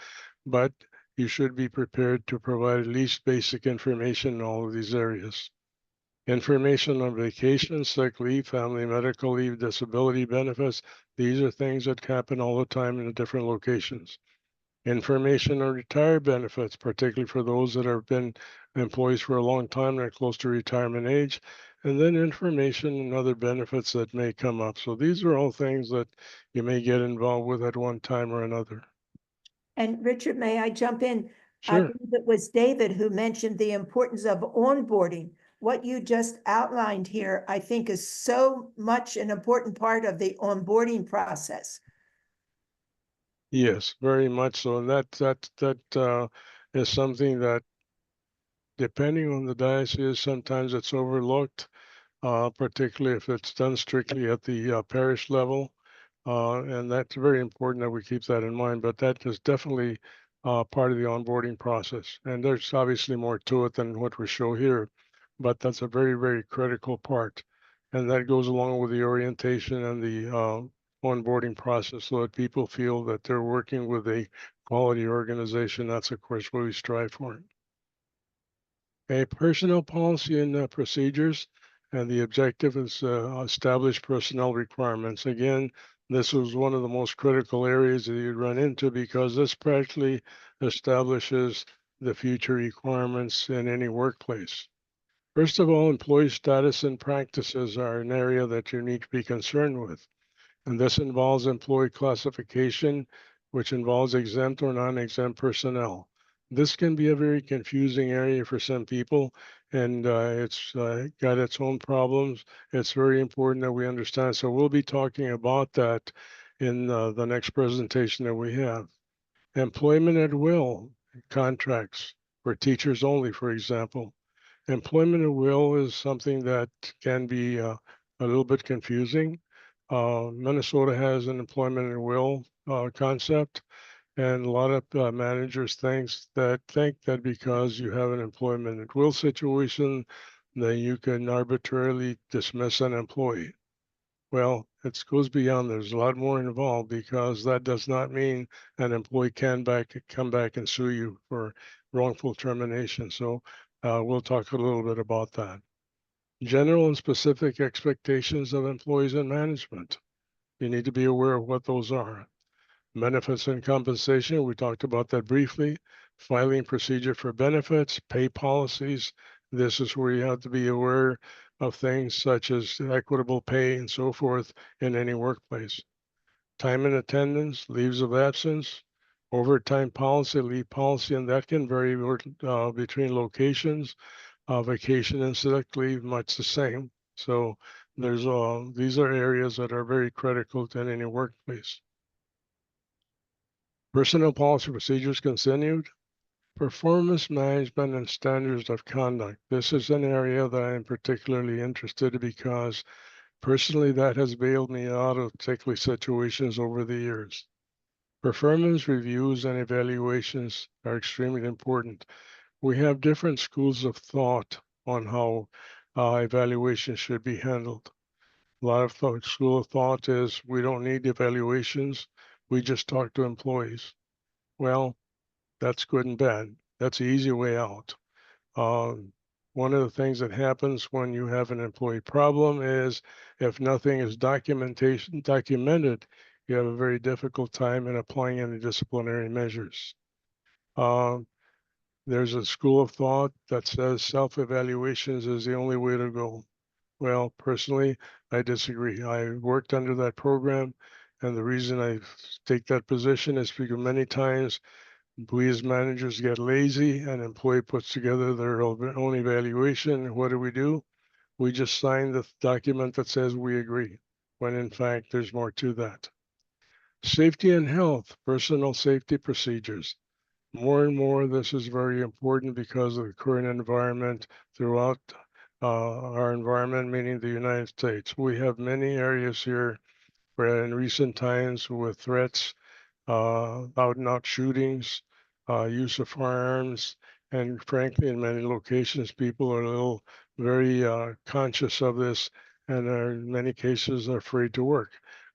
but you should be prepared to provide at least basic information in all of these areas. Information on vacation, sick leave, family medical leave, disability benefits. These are things that happen all the time in different locations. Information on retired benefits, particularly for those that have been employees for a long time and are close to retirement age. and then information and other benefits that may come up. So these are all things that you may get involved with at one time or another. And Richard, may I jump in? I Sure. believe it was David who mentioned the importance of onboarding. What you just outlined here, I think, is so much an important part of the onboarding process. Yes, very much so. And that is something that, depending on the diocese, sometimes it's overlooked, particularly if it's done strictly at the parish level. And that's very important that we keep that in mind. But that is definitely part of the onboarding process. And there's obviously more to it than what we show here, but that's a very, very critical part. And that goes along with the orientation and the onboarding process so that people feel that they're working with a quality organization. That's, of course, what we strive for. A personnel policy and procedures, and the objective is establish personnel requirements. Again, this was one of the most critical areas that you'd run into because this practically establishes the future requirements in any workplace. First of all, employee status and practices are an area that you need to be concerned with. And this involves employee classification, which involves exempt or non-exempt personnel. This can be a very confusing area for some people, and it's got its own problems. It's very important that we understand. So we'll be talking about that in the next presentation that we have. Employment at will contracts for teachers only, for example. Employment at will is something that can be a little bit confusing. Minnesota has an employment at will concept, and a lot of managers think that because you have an employment at will situation, then you can arbitrarily dismiss an employee. Well, it goes beyond. There's a lot more involved because that does not mean an employee can come back and sue you for wrongful termination. So we'll talk a little bit about that. General and specific expectations of employees and management. You need to be aware of what those are. Benefits and compensation, we talked about that briefly. Filing procedure for benefits, pay policies. This is where you have to be aware of things such as equitable pay and so forth in any workplace. Time and attendance, leaves of absence, overtime policy, leave policy, and that can vary between locations. Vacation and sick leave, much the same. So these are areas that are very critical to any workplace. Personnel policy procedures continued. Performance management and standards of conduct. This is an area that I am particularly interested in because personally that has bailed me out of particular situations over the years. Performance reviews and evaluations are extremely important. We have different schools of thought on how evaluations should be handled. A lot of school of thought is we don't need evaluations, we just talk to employees. Well, that's good and bad. That's the easy way out. One of the things that happens when you have an employee problem is if nothing is documented, you have a very difficult time in applying any disciplinary measures. There's a school of thought that says self-evaluations is the only way to go. Well, personally, I disagree. I worked under that program, and the reason I take that position is because many times we as managers get lazy and employee puts together their own evaluation. What do? We just sign the document that says we agree, when in fact there's more to that. Safety and health, personal safety procedures. More and more, this is very important because of the current environment throughout our environment, meaning the United States. We have many areas here where in recent times with threats, out and out shootings, use of firearms, and frankly, in many locations, people are a little very conscious of this and are in many cases afraid to work.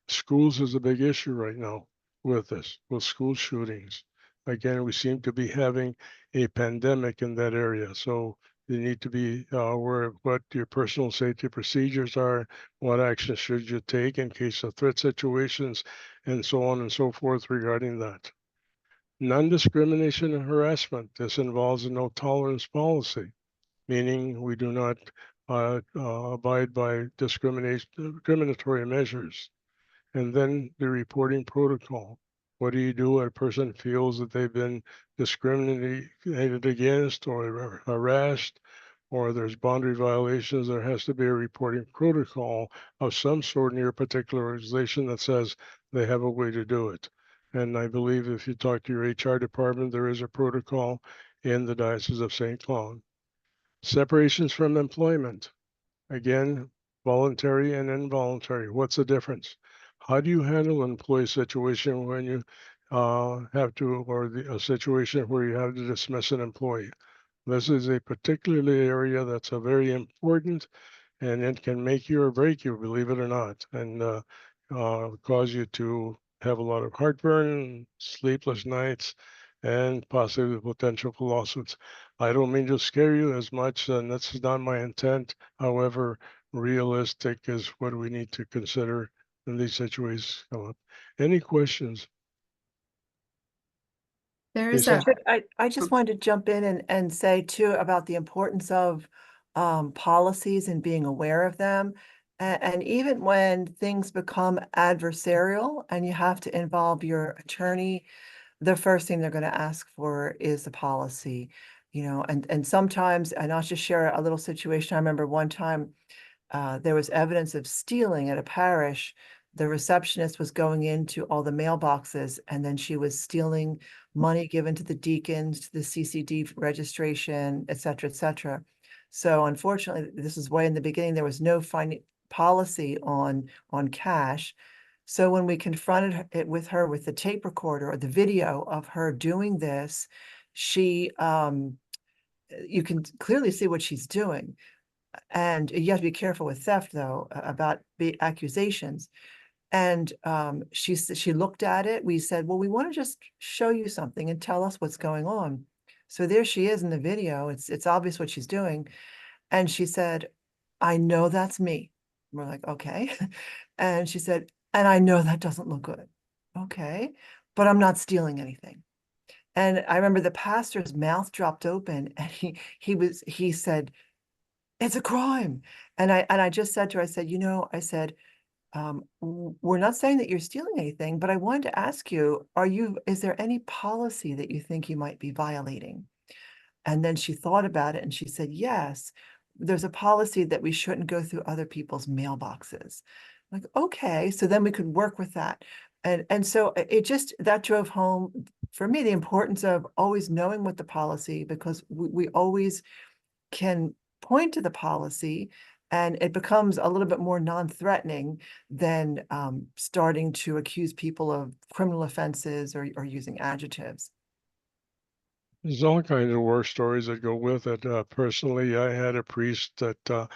Schools is a big issue right now with this, with school shootings. Again, we seem to be having a pandemic in that area. So you need to be aware of what your personal safety procedures are, what actions should you take in case of threat situations, and so on and so forth regarding that. Non-discrimination and harassment. This involves a no tolerance policy, meaning we do not abide by discriminatory measures. And then the reporting protocol. What do you do when a person feels that they've been discriminated against or harassed, or there's boundary violations? There has to be a reporting protocol of some sort in your particular organization that says they have a way to do it. And I believe if you talk to your HR department, there is a protocol in the Diocese of St. Cloud. Separations from employment. Again, voluntary and involuntary. What's the difference? How do you handle an employee situation when you have to, or a situation where you have to dismiss an employee? This is a particular area that's a very important, and it can make you or break you, believe it or not, and cause you to have a lot of heartburn, sleepless nights, and possibly the potential for lawsuits. I don't mean to scare you as much, and that's not my intent. However, realistic is what we need to consider when these situations come up. Any questions? There's Lisa? I just wanted to jump in and say too about the importance of policies and being aware of them. And even when things become adversarial and you have to involve your attorney, the first thing they're going to ask for is the policy, you know, and sometimes, and I'll just share a little situation. I remember one time there was evidence of stealing at a parish. The receptionist was going into all the mailboxes, and then she was stealing money given to the deacons, to the CCD registration, et cetera, et cetera. So unfortunately, this is way in the beginning, there was no policy on cash. So when we confronted it with her with the tape recorder or the video of her doing this, she, you can clearly see what she's doing. And you have to be careful with theft, though, about the accusations. And she looked at it. We said, well, we want to just show you something and tell us what's going on. So there she is in the video. It's obvious what she's doing. And she said, I know that's me. We're like, okay. And she said, and I know that doesn't look good. Okay, but I'm not stealing anything. And I remember the pastor's mouth dropped open and he said, it's a crime. And I just said to her, I said, you know, I said, we're not saying that you're stealing anything, but I wanted to ask you, is there any policy that you think you might be violating? And then she thought about it and she said, yes, there's a policy that we shouldn't go through other people's mailboxes. Like, okay, so then we could work with that. And so that drove home for me the importance of always knowing what the policy, because we always can point to the policy and it becomes a little bit more non-threatening than starting to accuse people of criminal offenses or using adjectives. There's all kinds of war stories that go with it. Personally, I had a priest that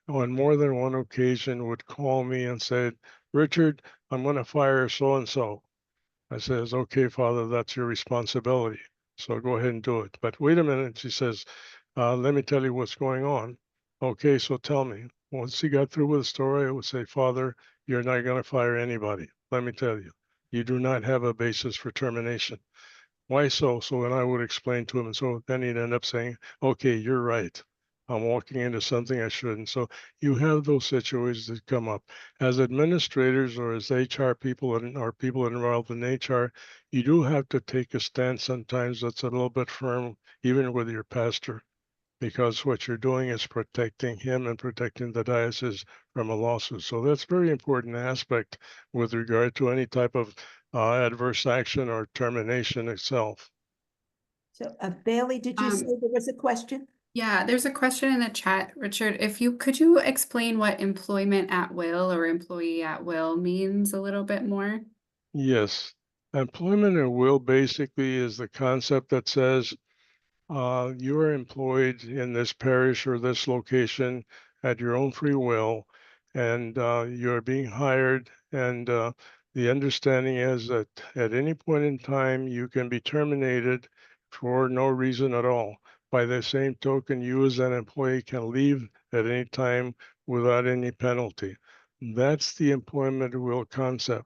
on more than one occasion would call me and say, Richard, I'm going to fire so-and-so. I says, okay, Father, that's your responsibility. So go ahead and do it. But wait a minute, she says, let me tell you what's going on. Okay, so tell me. Once he got through with the story, I would say, Father, you're not going to fire anybody. Let me tell you, you do not have a basis for termination. Why so? So then I would explain to him. And so then he'd end up saying, okay, you're right. I'm walking into something I shouldn't. So you have those situations that come up. As administrators or as HR people or people involved in HR, you do have to take a stance sometimes that's a little bit firm, even with your pastor, because what you're doing is protecting him and protecting the diocese from a lawsuit. So that's a very important aspect with regard to any type of adverse action or termination itself. So Bailey, did you say there was a question? Yeah, there's a question in the chat, Richard. Could you explain what employment at will or employee at will means a little bit more? Yes. Employment at will basically is the concept that says you are employed in this parish or this location at your own free will, and you're being hired. And the understanding is that at any point in time, you can be terminated for no reason at all. By the same token, you as an employee can leave at any time without any penalty. That's the employment at will concept.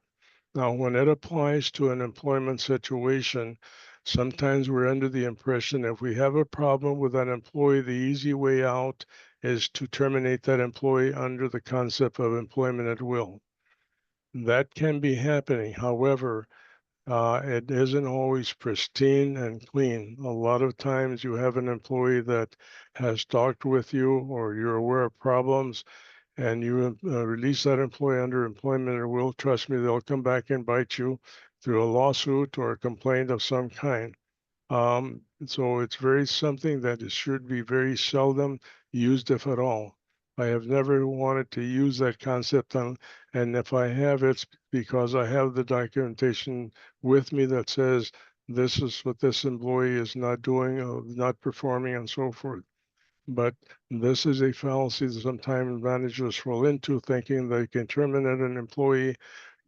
Now, when it applies to an employment situation, sometimes we're under the impression if we have a problem with an employee, the easy way out is to terminate that employee under the concept of employment at will. That can be happening. However, it isn't always pristine and clean. A lot of times you have an employee that has talked with you or you're aware of problems and you release that employee under employment at will. Trust me, they'll come back and bite you through a lawsuit or a complaint of some kind. So it's very something that should be very seldom used, if at all. I have never wanted to use that concept and if I have, it's because I have the documentation with me that says this is what this employee is not doing, not performing, and so forth. But this is a fallacy that sometimes managers fall into, thinking they can terminate an employee,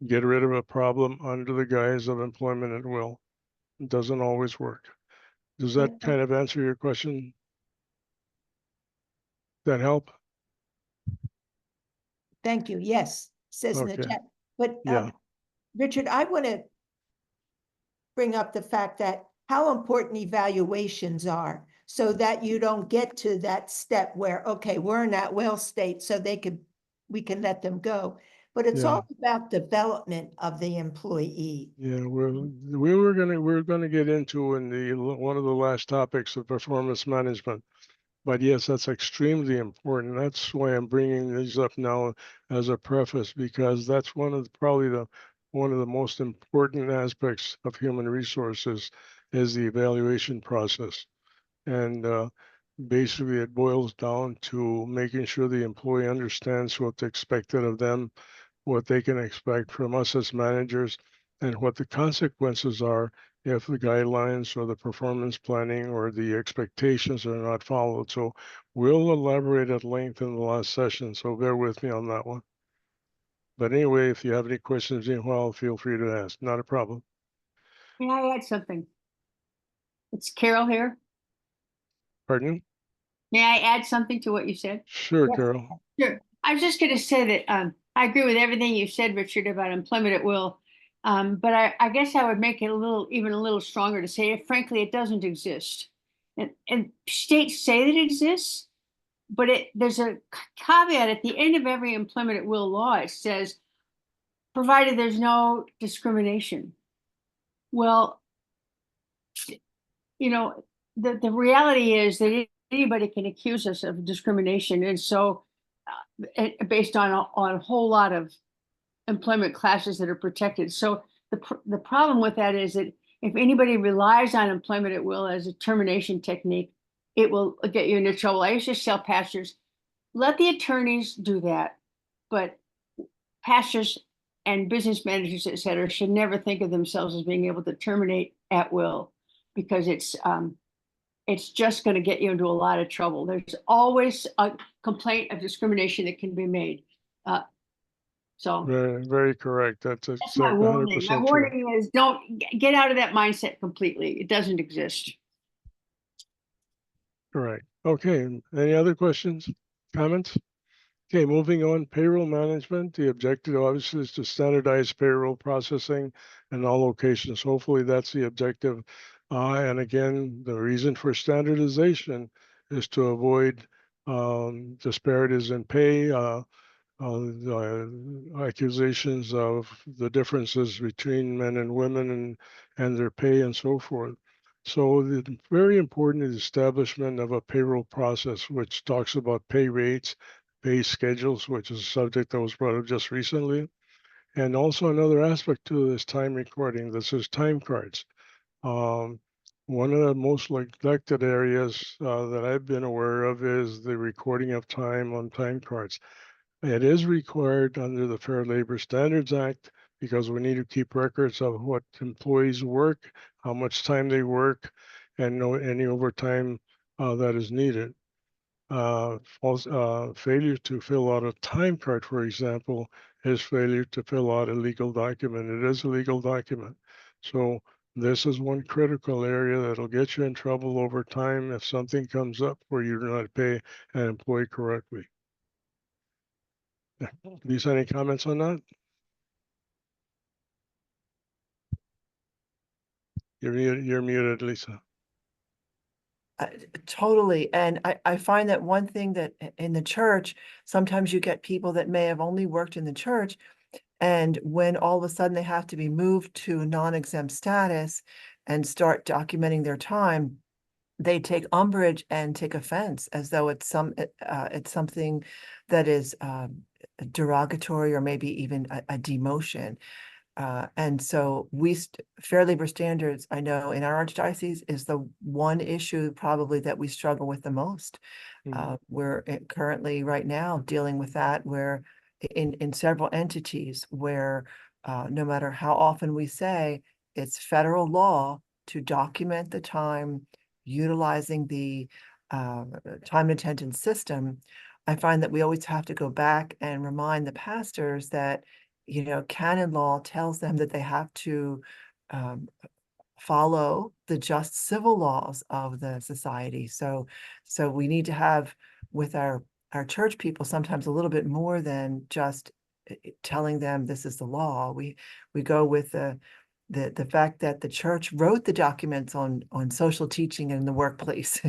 get rid of a problem under the guise of employment at will. It doesn't always work. Does that kind of answer your question? That help? Thank you. Yes, says in the Okay. chat. But Yeah. Richard, I want to bring up the fact that how important evaluations are so that you don't get to that step where, okay, we're in that well state, so we can let them go. But it's Yeah. all about development of the employee. Yeah, we're gonna get into in the one of the last topics of performance management. But yes, that's extremely important. That's why I'm bringing these up now as a preface, because that's one of the most important aspects of human resources is the evaluation process. And basically, it boils down to making sure the employee understands what's expected of them, what they can expect from us as managers, and what the consequences are if the guidelines or the performance planning or the expectations are not followed. So we'll elaborate at length in the last session, so bear with me on that one. But anyway, if you have any questions meanwhile, feel free to ask. Not a problem. May I add something? It's Carol here. Pardon? May I add something to what you said? Sure, Yes. Carol. Sure. I was just going to say that I agree with everything you said, Richard, about employment at will. But I guess I would make it even a little stronger to say, frankly, it doesn't exist. And states say that it exists, but there's a caveat at the end of every employment at will law. It says, provided there's no discrimination. Well, you know, the reality is that anybody can accuse us of discrimination. And so based on a whole lot of employment classes that are protected. So the problem with that is that if anybody relies on employment at will as a termination technique, it will get you into trouble. I used to tell pastors, let the attorneys do that, but pastors and business managers, et cetera, should never think of themselves as being able to terminate at will, because it's just going to get you into a lot of trouble. There's always a complaint of discrimination that can be made. So Very, very correct. That's that's my exactly warning. My 100% true. warning is don't get out of that mindset completely. It doesn't exist. Correct. Okay. Any other questions, comments? Okay, moving on, payroll management. The objective obviously is to standardize payroll processing in all locations. Hopefully that's the objective. And again, the reason for standardization is to avoid disparities in pay, accusations of the differences between men and women and their pay and so forth. So the very important is establishment of a payroll process, which talks about pay rates, pay schedules, which is a subject that was brought up just recently. And also another aspect to this time recording, this is time cards. One of the most neglected areas that I've been aware of is the recording of time on time cards. It is required under the Fair Labor Standards Act because we need to keep records of what employees work, how much time they work, and know any overtime that is needed. Failure to fill out a time card, for example, is failure to fill out a legal document. It is a legal document. So this is one critical area that'll get you in trouble over time if something comes up where you do not pay an employee correctly. Lisa, any comments on that? You're muted, Lisa. Totally. And I find that one thing that in the church, sometimes you get people that may have only worked in the church, and when all of a sudden they have to be moved to a non-exempt status and start documenting their time, they take umbrage and take offense as though it's something that is derogatory or maybe even a demotion. And so Fair Labor Standards, I know in our archdiocese, is the one issue probably that we struggle with the most. We're currently right now dealing with that where in several entities where no matter how often we say it's federal law to document the time utilizing the time and attendance system, I find that we always have to go back and remind the pastors that, canon law tells them that they have to um, follow the just civil laws of the society. So we need to have with our church people sometimes a little bit more than just telling them this is the law. We go with the fact that the church wrote the documents on social teaching in the workplace,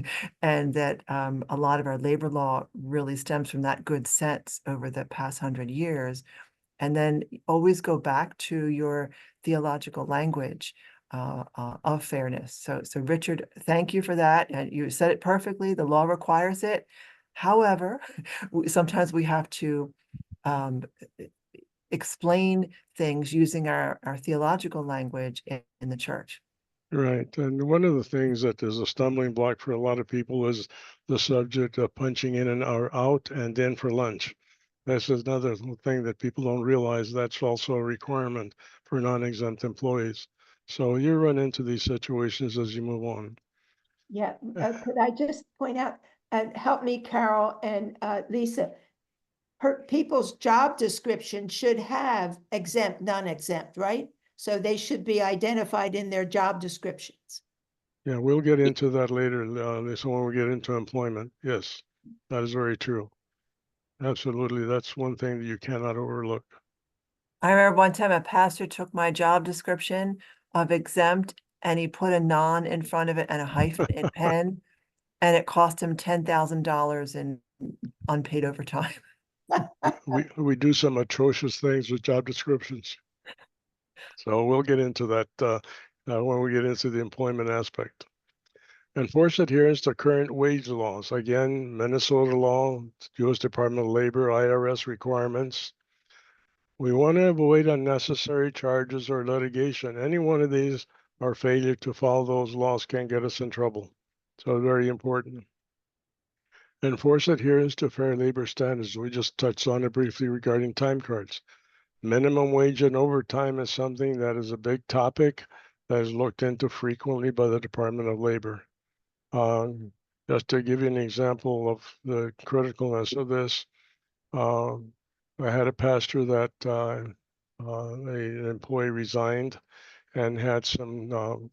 and that a lot of our labor law really stems from that good sense over the past 100 years. And then always go back to your theological language of fairness. So Richard, thank you for that. And you said it perfectly. The law requires it. However, sometimes we have to um, explain things using our theological language in the church. Right. And one of the things that is a stumbling block for a lot of people is the subject of punching in and or out and then for lunch. That's another thing that people don't realize. That's also a requirement for non-exempt employees. So you run into these situations as you move on. Yeah, could I just point out, and help me, Carol and Lisa, people's job description should have exempt, non-exempt, right? So they should be identified in their job descriptions. Yeah, we'll get into that later, Lisa, when we get into employment. Yes, that is very true. Absolutely. That's one thing that you cannot overlook. I remember one time a pastor took my job description of exempt and he put a non in front of it and a hyphen in pen, and it cost him $10,000 in unpaid overtime. We do some atrocious things with job descriptions. So we'll get into that when we get into the employment aspect. Enforce adherence to current wage laws. Again, Minnesota law, U.S. Department of Labor, IRS requirements. We want to avoid unnecessary charges or litigation. Any one of these or failure to follow those laws can get us in trouble. So very important. Enforce adherence to fair labor standards. We just touched on it briefly regarding time cards. Minimum wage and overtime is something that is a big topic that is looked into frequently by the Department of Labor. Just to give you an example of the criticalness of this, I had a pastor that an employee resigned and had some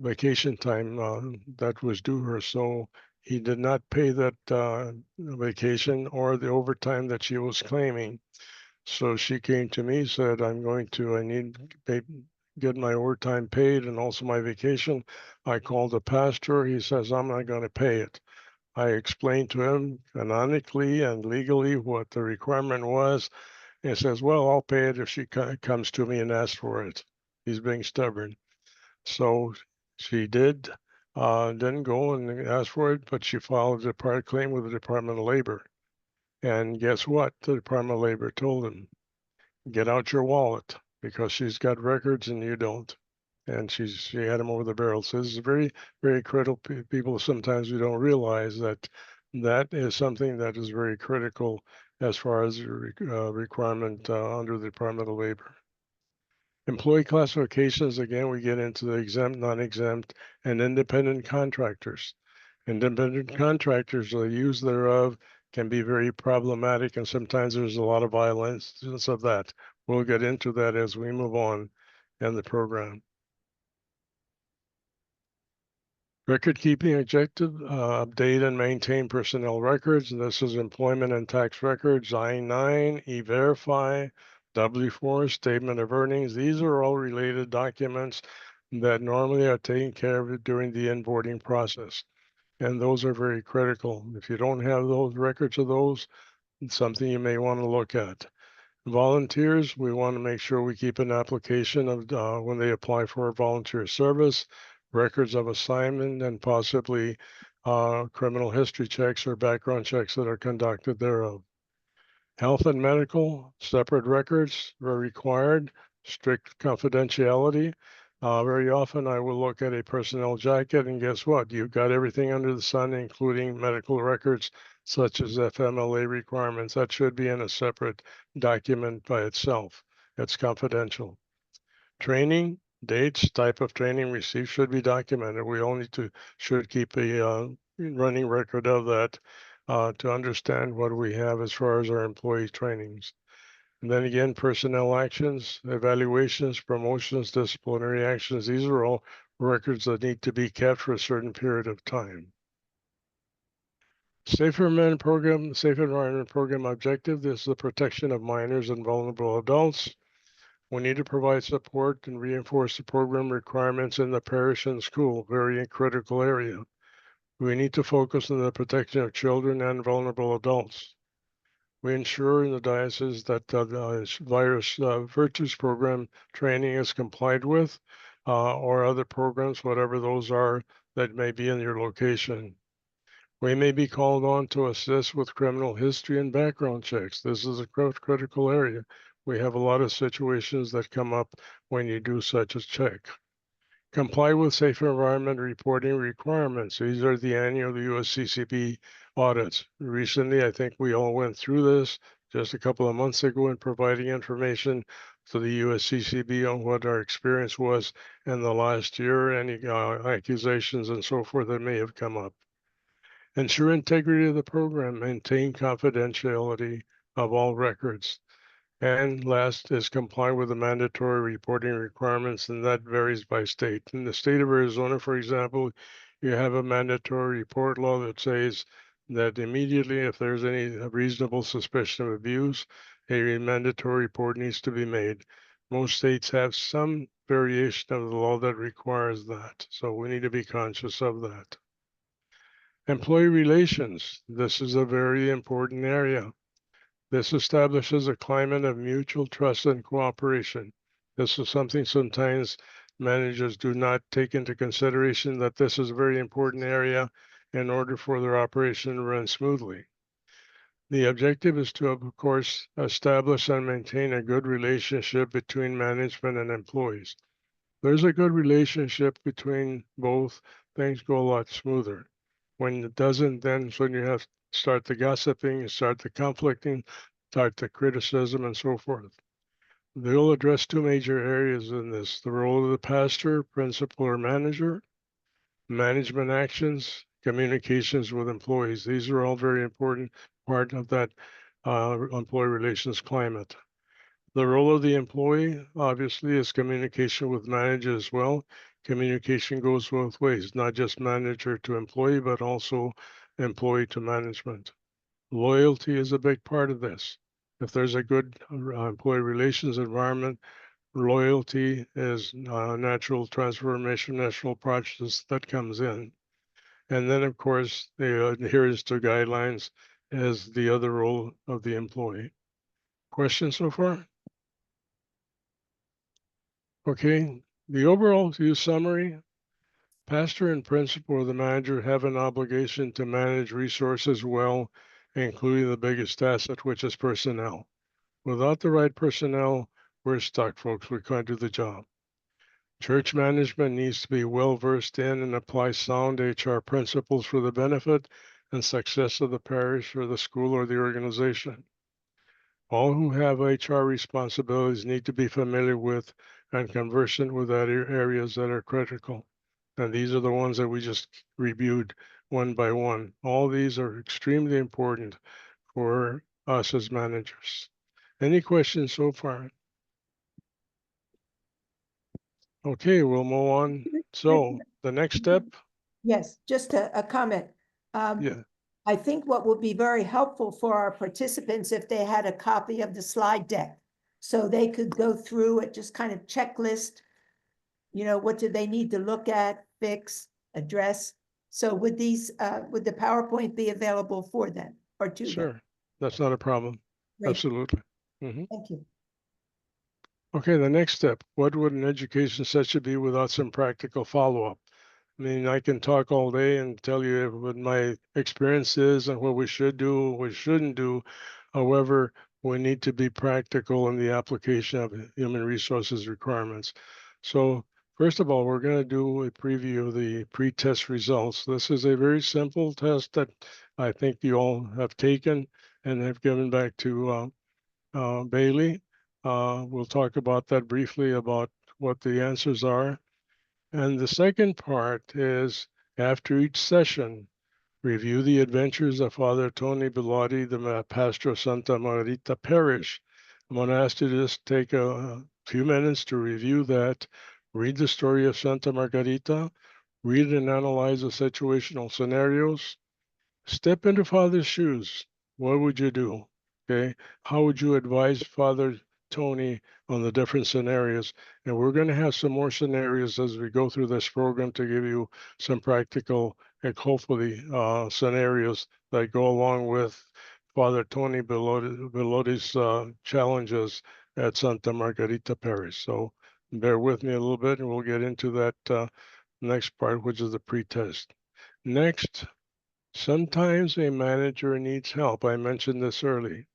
vacation time that was due her. So he did not pay that vacation or the overtime that she was claiming. So she came to me, said, I need to get my overtime paid and also my vacation. I called the pastor. He says, I'm not going to pay it. I explained to him canonically and legally what the requirement was. And he says, well, I'll pay it if she comes to me and asks for it. He's being stubborn. So she didn't go and ask for it, but she filed a claim with the Department of Labor. And guess what? The Department of Labor told him, get out your wallet because she's got records and you don't. And she had him over the barrel. So this is very, very critical. People sometimes we don't realize that that is something that is very critical as far as the requirement under the Department of Labor. Employee classifications, again, we get into the exempt, non-exempt, and independent contractors. Independent contractors, the use thereof can be very problematic, and sometimes there's a lot of violence of that. We'll get into that as we move on in the program. Record keeping objective, update and maintain personnel records. And this is employment and tax records, I-9, E-Verify, W-4, statement of earnings. These are all related documents that normally are taken care of during the onboarding process. and those are very critical. If you don't have those records of those, it's something you may want to look at. Volunteers, we want to make sure we keep an application of when they apply for a volunteer service, records of assignment, and possibly criminal history checks or background checks that are conducted thereof. Health and medical, separate records are required, strict confidentiality. Very often I will look at a personnel jacket and guess what? You've got everything under the sun, including medical records such as FMLA requirements. That should be in a separate document by itself. It's confidential. Training, dates, type of training received should be documented. We only should keep a running record of that to understand what we have as far as our employee trainings. And then again, personnel actions, evaluations, promotions, disciplinary actions, these are all records that need to be kept for a certain period of time. Safe Environment Program objective, this is the protection of minors and vulnerable adults. We need to provide support and reinforce the program requirements in the parish and school, very critical area. We need to focus on the protection of children and vulnerable adults. We ensure in the diocese that the virus virtues program training is complied with, or other programs, whatever those are that may be in your location. We may be called on to assist with criminal history and background checks. This is a critical area. We have a lot of situations that come up when you do such a check. Comply with safe environment reporting requirements. These are the annual USCCB audits. Recently, I think we all went through this just a couple of months ago in providing information to the USCCB on what our experience was in the last year, any accusations and so forth that may have come up. Ensure integrity of the program, maintain confidentiality of all records. And last is comply with the mandatory reporting requirements, and that varies by state. In the state of Arizona, for example, you have a mandatory report law that says that immediately, if there's any reasonable suspicion of abuse, a mandatory report needs to be made. Most states have some variation of the law that requires that, so we need to be conscious of that. Employee relations, this is a very important area. This establishes a climate of mutual trust and cooperation. This is something sometimes managers do not take into consideration, that this is a very important area in order for their operation to run smoothly. The objective is to, of course, establish and maintain a good relationship between management and employees. There's a good relationship between both, things go a lot smoother. When it doesn't, then when you have to start the gossiping, start the conflicting, start the criticism and so forth. They'll address two major areas in this: the role of the pastor, principal, or manager, management actions, communications with employees. These are all very important part of that employee relations climate. The role of the employee, obviously, is communication with manager as well. Communication goes both ways, not just manager to employee, but also employee to management. Loyalty is a big part of this. If there's a good employee relations environment, loyalty is natural transformation, natural process that comes in. And then, of course, the adherence to guidelines is the other role of the employee. Questions so far? Okay, the overall view summary: pastor and principal or the manager have an obligation to manage resources well, including the biggest asset, which is personnel. Without the right personnel, we're stuck, folks. We can't do the job. Church management needs to be well versed in and apply sound HR principles for the benefit and success of the parish or the school or the organization. All who have HR responsibilities need to be familiar with and conversant with other areas that are critical. And these are the ones that we just reviewed one by one. All these are extremely important for us as managers. Any questions so far? Okay, we'll move on. So the next step, Yes, just a comment. yeah, I think what would be very helpful for our participants if they had a copy of the slide deck, so they could go through it, just kind of checklist, what do they need to look at, fix, address? So would would the PowerPoint be available for them or to them? Sure, that's not a problem. Great. Absolutely. Mhm. Thank you. Okay, the next step, what would an education session be without some practical follow-up? I mean, I can talk all day and tell you what my experience is and what we should do, what we shouldn't do. However, we need to be practical in the application of human resources requirements. So first of all, we're going to do a preview of the pre-test results. This is a very simple test that I think you all have taken and have given back to Bailey. We'll talk about that briefly about what the answers are. And the second part is after each session, review the adventures of Father Tony Bellotti, the pastor of Santa Margarita Parish. I'm going to ask you to just take a few minutes to review that, read the story of Santa Margarita, read and analyze the situational scenarios, step into Father's shoes. What would you do? Okay. How would you advise Father Tony on the different scenarios? And we're going to have some more scenarios as we go through this program to give you some practical and hopefully scenarios that go along with Father Tony Bellotti's challenges at Santa Margarita Parish. So bear with me a little bit and we'll get into that next part, which is the pre-test. Next, sometimes a manager needs help. I mentioned this early.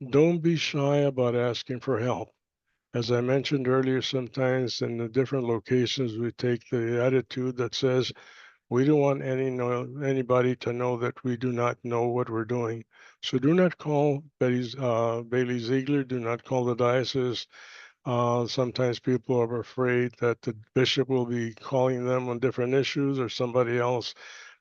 Don't be shy about asking for help. As I mentioned earlier, sometimes in the different locations, we take the attitude that says we don't want anybody to know that we do not know what we're doing. So do not call Bailey Ziegler. Do not call the diocese. Sometimes people are afraid that the bishop will be calling them on different issues or somebody else.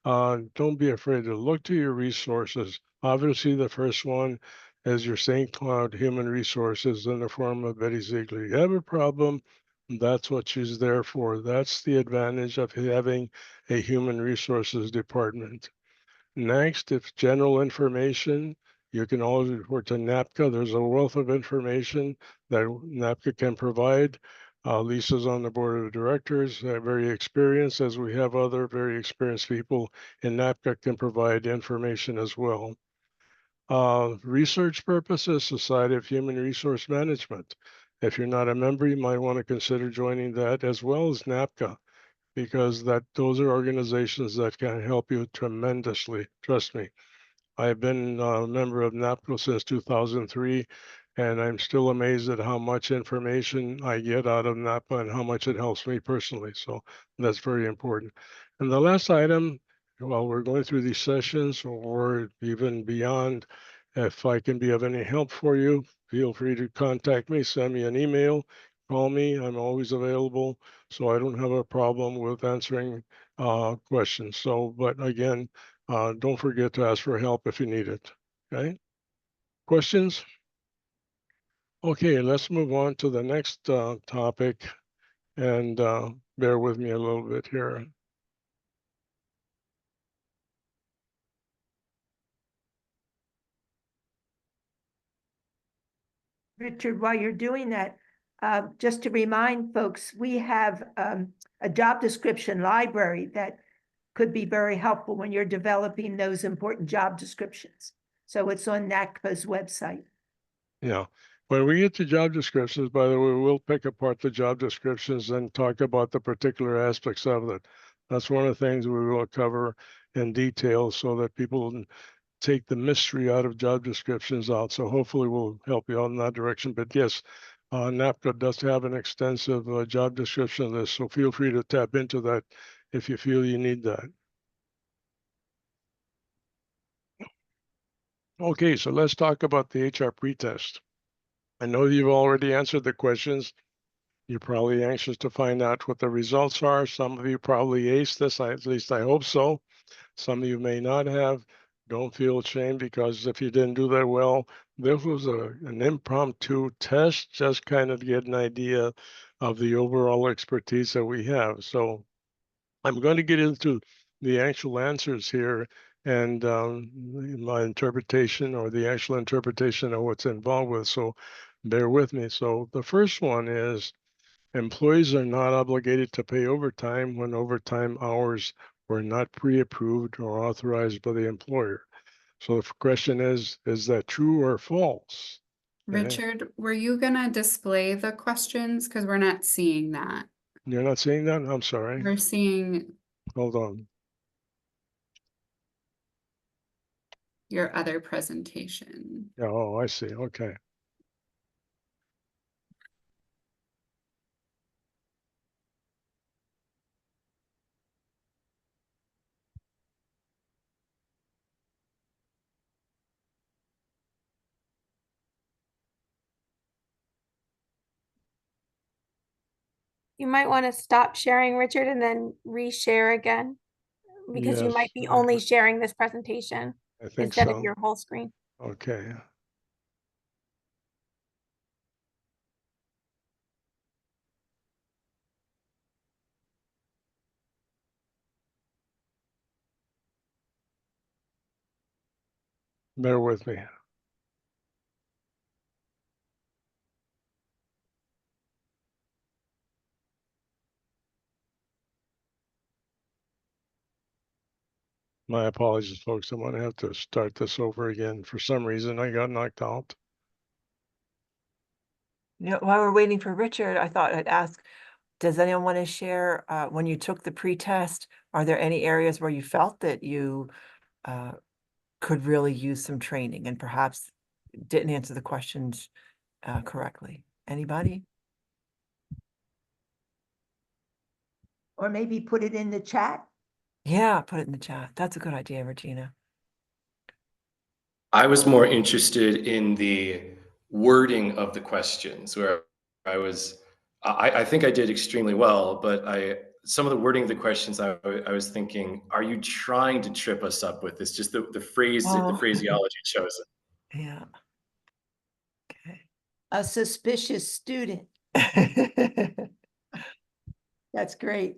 Don't be afraid to look to your resources. Obviously, the first one is your St. Cloud Human Resources in the form of Betty Ziegler. You have a problem, that's what she's there for. That's the advantage of having a human resources department. Next, if general information, you can always report to NACPA. There's a wealth of information that NACPA can provide. Lisa's on the board of directors, very experienced, as we have other very experienced people in NACPA can provide information as well. Research purposes, Society of Human Resource Management. If you're not a member, you might want to consider joining that as well as NAPCA, because those are organizations that can help you tremendously. Trust me. I've been a member of NAPCO since 2003, and I'm still amazed at how much information I get out of NAPA and how much it helps me personally. So that's very important. And the last item, while we're going through these sessions or even beyond, if I can be of any help for you, feel free to contact me, send me an email, call me. I'm always available, so I don't have a problem with answering questions. So, but again, don't forget to ask for help if you need it. Okay. Questions? Okay, let's move on to the next topic and bear with me a little bit here. Richard, while you're doing that, just to remind folks, we have a job description library that could be very helpful when you're developing those important job descriptions. So it's on NACPA's website. Yeah. When we get to job descriptions, by the way, we'll pick apart the job descriptions and talk about the particular aspects of it. That's one of the things we will cover in detail so that people take the mystery out of job descriptions out. So hopefully we'll help you out in that direction. But yes, NAPCA does have an extensive job description list, so feel free to tap into that if you feel you need that. Okay, so let's talk about the HR pretest. I know you've already answered the questions. You're probably anxious to find out what the results are. Some of you probably aced this, at least I hope so. Some of you may not have. Don't feel ashamed, because if you didn't do that well, this was an impromptu test, just kind of to get an idea of the overall expertise that we have. So I'm going to get into the actual answers here and my interpretation, or the actual interpretation of what's involved with. So bear with me. So the first one is employees are not obligated to pay overtime when overtime hours were not pre-approved or authorized by the employer. So the question is that true or false? Okay. Richard, were you gonna display the questions? Because we're not seeing that. You're not seeing that? I'm sorry. We're seeing Hold on. your other presentation. Oh, I see. Okay. You might want to stop sharing, Richard, and then reshare again because you Yes, might be only sharing this presentation I think instead of so. your whole screen. Okay. Bear with me. My apologies, folks. I'm gonna have to start this over again. For some reason, I got knocked out. You know, while we're waiting for Richard, I thought I'd ask, does anyone want to share, when you took the pre-test, are there any areas where you felt that you uh, could really use some training and perhaps didn't answer the questions correctly? Anybody? Or maybe put it in the chat. Yeah, put it in the chat. That's a good idea, Regina. I was more interested in the wording of the questions where I think I did extremely well, but some of the wording of the questions, I was thinking, are you trying to trip us up with this? Just the Oh. phraseology chosen. Yeah. A suspicious student. Okay. That's great.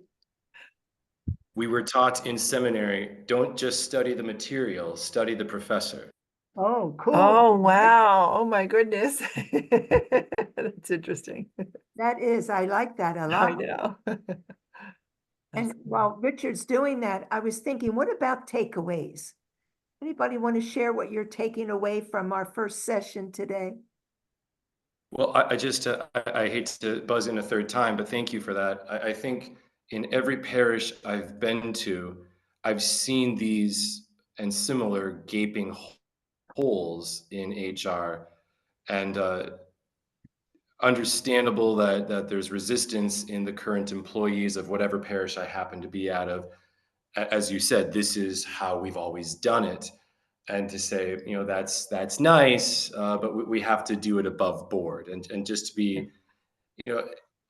We were taught in seminary, don't just study the material, study the professor. Oh, cool. Oh, wow. Oh, my goodness. That's interesting. That is, I like that a I lot. know. And That's cool. while Richard's doing that, I was thinking, what about takeaways? Anybody want to share what you're taking away from our first session today? Well, I hate to buzz in a third time, but thank you for that. I think in every parish I've been to, I've seen these and similar gaping holes in HR, and understandable that there's resistance in the current employees of whatever parish I happen to be out of. As you said, this is how we've always done it, and to say, that's nice, but we have to do it above board, and just to be,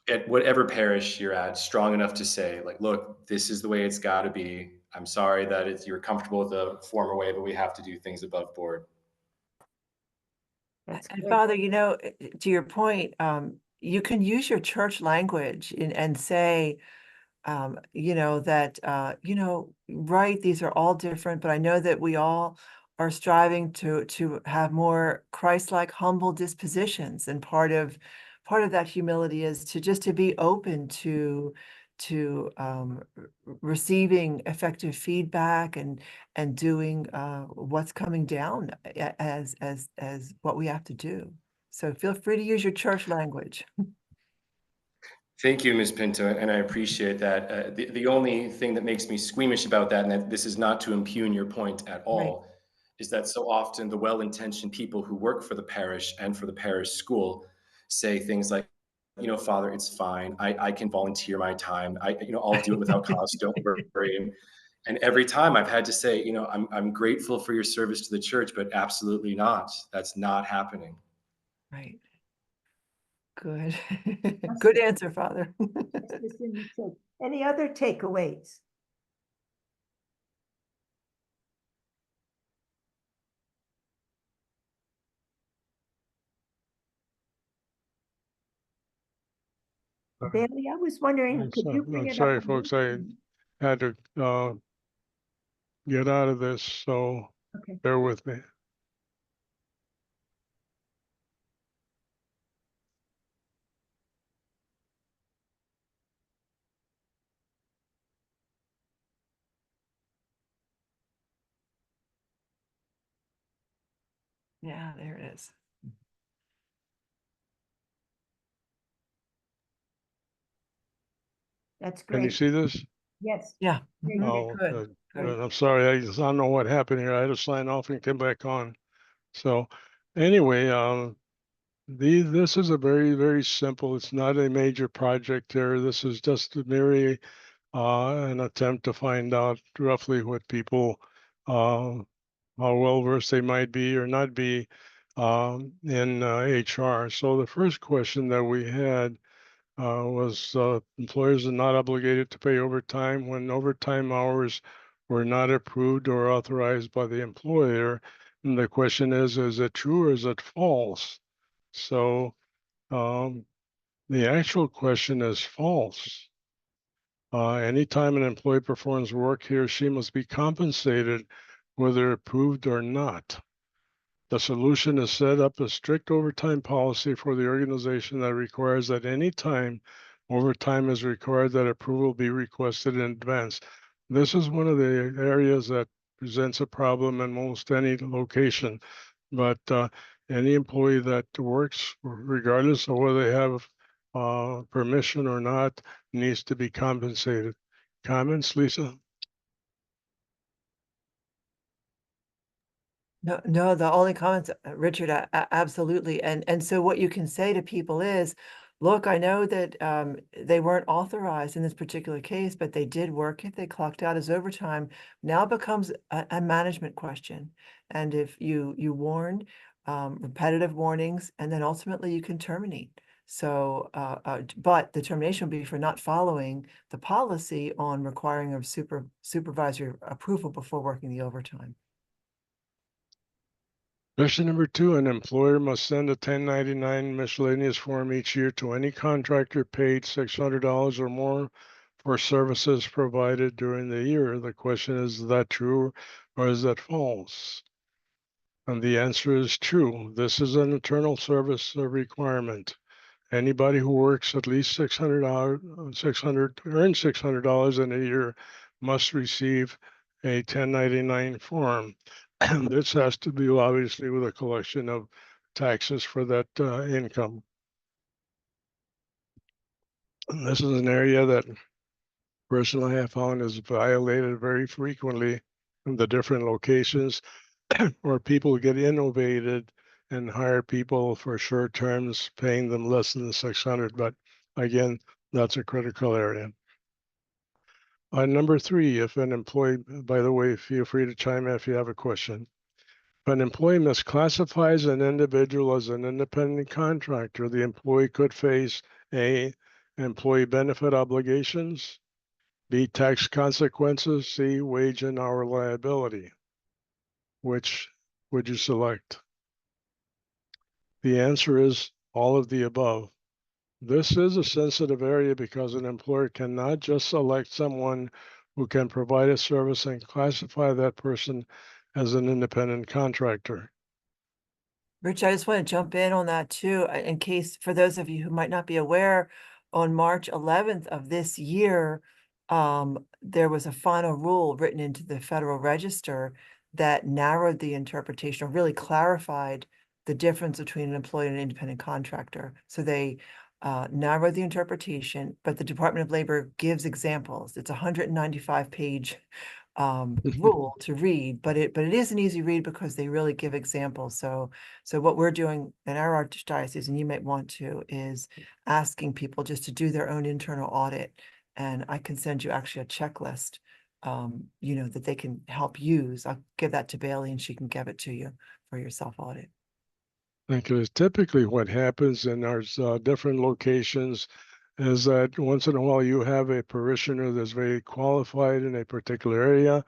at whatever parish you're at, strong enough to say, like, look, this is the way it's got to be. I'm sorry that you're comfortable with the former way, but we have to do things above board. That's And good. Father, to your point, you can use your church language and say, that, right, these are all different, but I know that we all are striving to have more Christ-like, humble dispositions, and part of that humility is to be open to receiving effective feedback and doing what's coming down as what we have to do. So feel free to use your church language. Thank you, Ms. Pinto, and I appreciate that. The only thing that makes me squeamish about that, and that this is not to impugn your point at all, is that so often the well-intentioned people who work for the parish and for the parish school say things like, Father, it's fine. I can volunteer my time. I'll do it without cost. Don't worry. And every time I've had to say, I'm grateful for your service to the church, but absolutely not. That's not happening. Right. Good. Good answer, Father. Justice in the church. Any other takeaways? Bailey, I was wondering, could you bring I'm it up? sorry, on folks. your I screen? had to get out of this, so Okay. bear with me. Yeah, there it is. That's Can you great. see this? Yes. Yeah. Yeah, mhm, Oh, Good. good. good. I'm sorry. I don't know what happened here. I had to sign off and come back on. So anyway, this is a very, very simple. It's not a major project here. This is just merely an attempt to find out roughly what people, how well versed they might be or not be in HR. So the first question that we had was employers are not obligated to pay overtime when overtime hours were not approved or authorized by the employer. And the question is it true or is it false? So um, the actual question is false. Anytime an employee performs work, he or she must be compensated whether approved or not. The solution is set up a strict overtime policy for the organization that requires that any time overtime is required, that approval be requested in advance. This is one of the areas that presents a problem in most any location, but any employee that works, regardless of whether they have permission or not, needs to be compensated. Comments, Lisa? No, no, the only comments, Richard, absolutely. And so what you can say to people is, look, I know that they weren't authorized in this particular case, but they did work it. They clocked out as overtime. Now it becomes a management question. And if you warn, repetitive warnings, and then ultimately you can terminate. So, but the termination will be for not following the policy on requiring of supervisor approval before working the overtime. Question number 2, an employer must send a 1099 miscellaneous form each year to any contractor paid $600 or more for services provided during the year. The question is that true or is that false? And the answer is true. This is an internal service requirement. Anybody who works at least earns $600 in a year must receive a 1099 form. And this has to do obviously with a collection of taxes for that income. And this is an area that personally I have found is violated very frequently in the different locations where people get innovated and hire people for short terms, paying them less than 600. But again, that's a critical area. Number 3, if an employee, by the way, feel free to chime in if you have a question. If an employee misclassifies an individual as an independent contractor, the employee could face A, employee benefit obligations, B, tax consequences, C, wage and hour liability. Which would you select? The answer is all of the above. This is a sensitive area because an employer cannot just select someone who can provide a service and classify that person as an independent contractor. Rich, I just want to jump in on that too, in case for those of you who might not be aware, on March 11th of this year, there was a final rule written into the Federal Register that narrowed the interpretation or really clarified the difference between an employee and an independent contractor. So they narrowed the interpretation, but the Department of Labor gives examples. It's a 195-page rule to read, but it is an easy read because they really give examples. So what we're doing in our archdiocese, and you might want to, is asking people just to do their own internal audit. And I can send you actually a checklist, that they can help use. I'll give that to Bailey and she can give it to you for your self-audit. Because typically what happens in our different locations is that once in a while you have a parishioner that's very qualified in a particular area.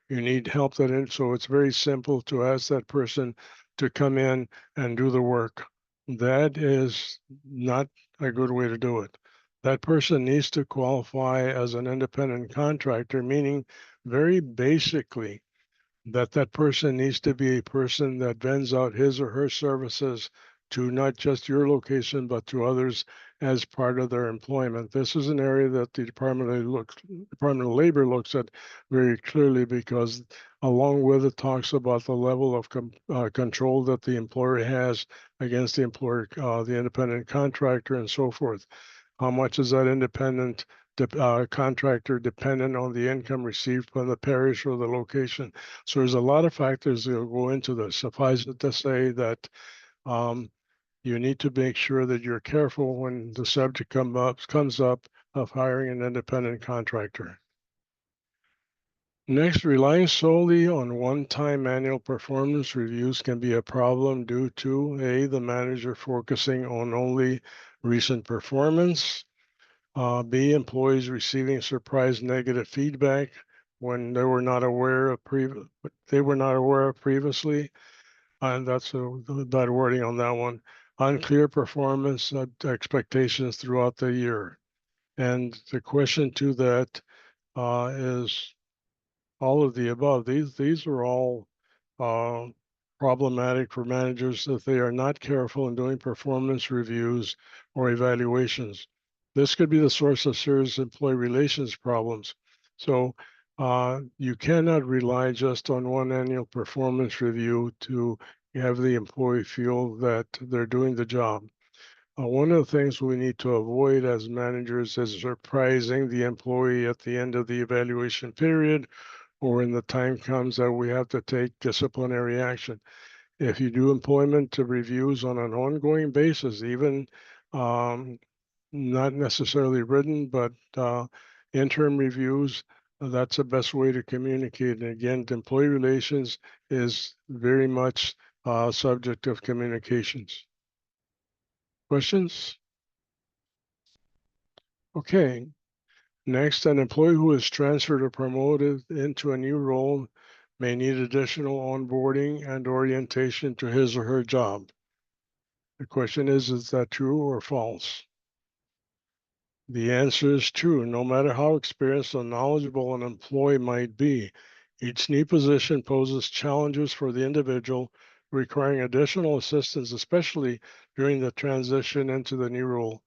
You need help that in, so it's very simple to ask that person to come in and do the work. That is not a good way to do it. That person needs to qualify as an independent contractor, meaning very basically that person needs to be a person that vends out his or her services to not just your location, but to others as part of their employment. This is an area that the Department of Labor looks at very clearly, because along with it talks about the level of control that the employer has against the employer, the independent contractor, and so forth. How much is that independent contractor dependent on the income received from the parish or the location? So there's a lot of factors that will go into this. Suffice it to say that you need to make sure that you're careful when the subject comes up of hiring an independent contractor. Next, relying solely on one-time annual performance reviews can be a problem due to A, the manager focusing on only recent performance, B, employees receiving surprise negative feedback when they were not aware of previously, and that's a bad wording on that one. Unclear performance expectations throughout the year, and the question to that is all of the above. These are all problematic for managers if they are not careful in doing performance reviews or evaluations. This could be the source of serious employee relations problems. So you cannot rely just on one annual performance review to have the employee feel that they're doing the job. One of the things we need to avoid as managers is surprising the employee at the end of the evaluation period, or when the time comes that we have to take disciplinary action. If you do employment reviews on an ongoing basis, even not necessarily written, but interim reviews, that's the best way to communicate. And again, employee relations is very much subject of communications. Questions? Okay. Next, an employee who is transferred or promoted into a new role may need additional onboarding and orientation to his or her job. The question is that true or false? The answer is true. No matter how experienced or knowledgeable an employee might be, each new position poses challenges for the individual, requiring additional assistance, especially during the transition into the new role.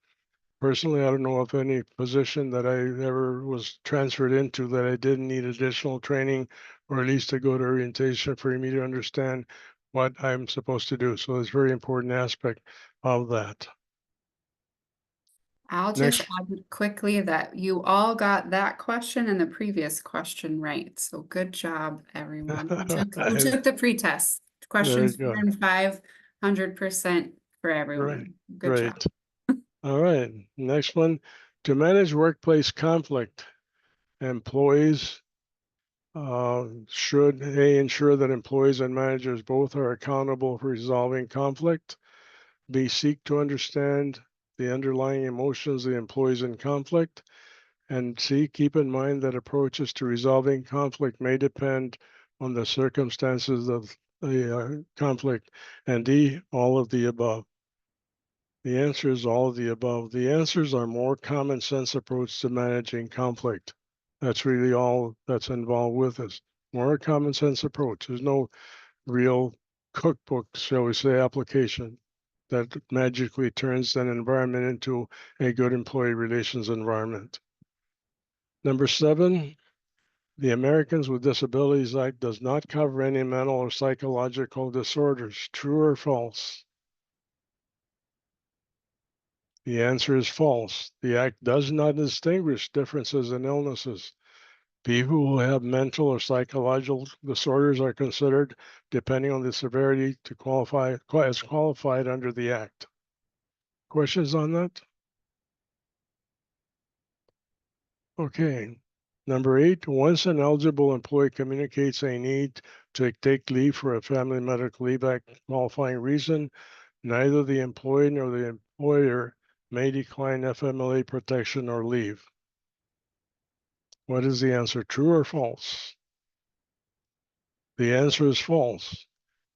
Personally, I don't know of any position that I ever was transferred into that I didn't need additional training, or at least a good orientation for me to understand what I'm supposed to do. So it's a very important aspect of that. I'll just add quickly that you all got that question and the previous question right. So good job, everyone who took the pretest. Questions 4 and 5, 100% for everyone. Good job. All right, next one. To manage workplace conflict, employees should A, ensure that employees and managers both are accountable for resolving conflict. B, seek to understand the underlying emotions of the employees in conflict. And C, keep in mind that approaches to resolving conflict may depend on the circumstances of the conflict. And D, all of the above. The answer is all of the above. The answers are more common sense approach to managing conflict. That's really all that's involved with this. More common sense approach. There's no real cookbook, shall we say, application that magically turns an environment into a good employee relations environment. Number 7, the Americans with Disabilities Act does not cover any mental or psychological disorders. True or false? The answer is false. The Act does not distinguish differences in illnesses. People who have mental or psychological disorders are considered, depending on the severity, to qualify as qualified under the Act. Questions on that? Okay. Number 8, once an eligible employee communicates a need to take leave for a family medical leave act qualifying reason, neither the employee nor the employer may decline FMLA protection or leave. What is the answer, true or false? The answer is false.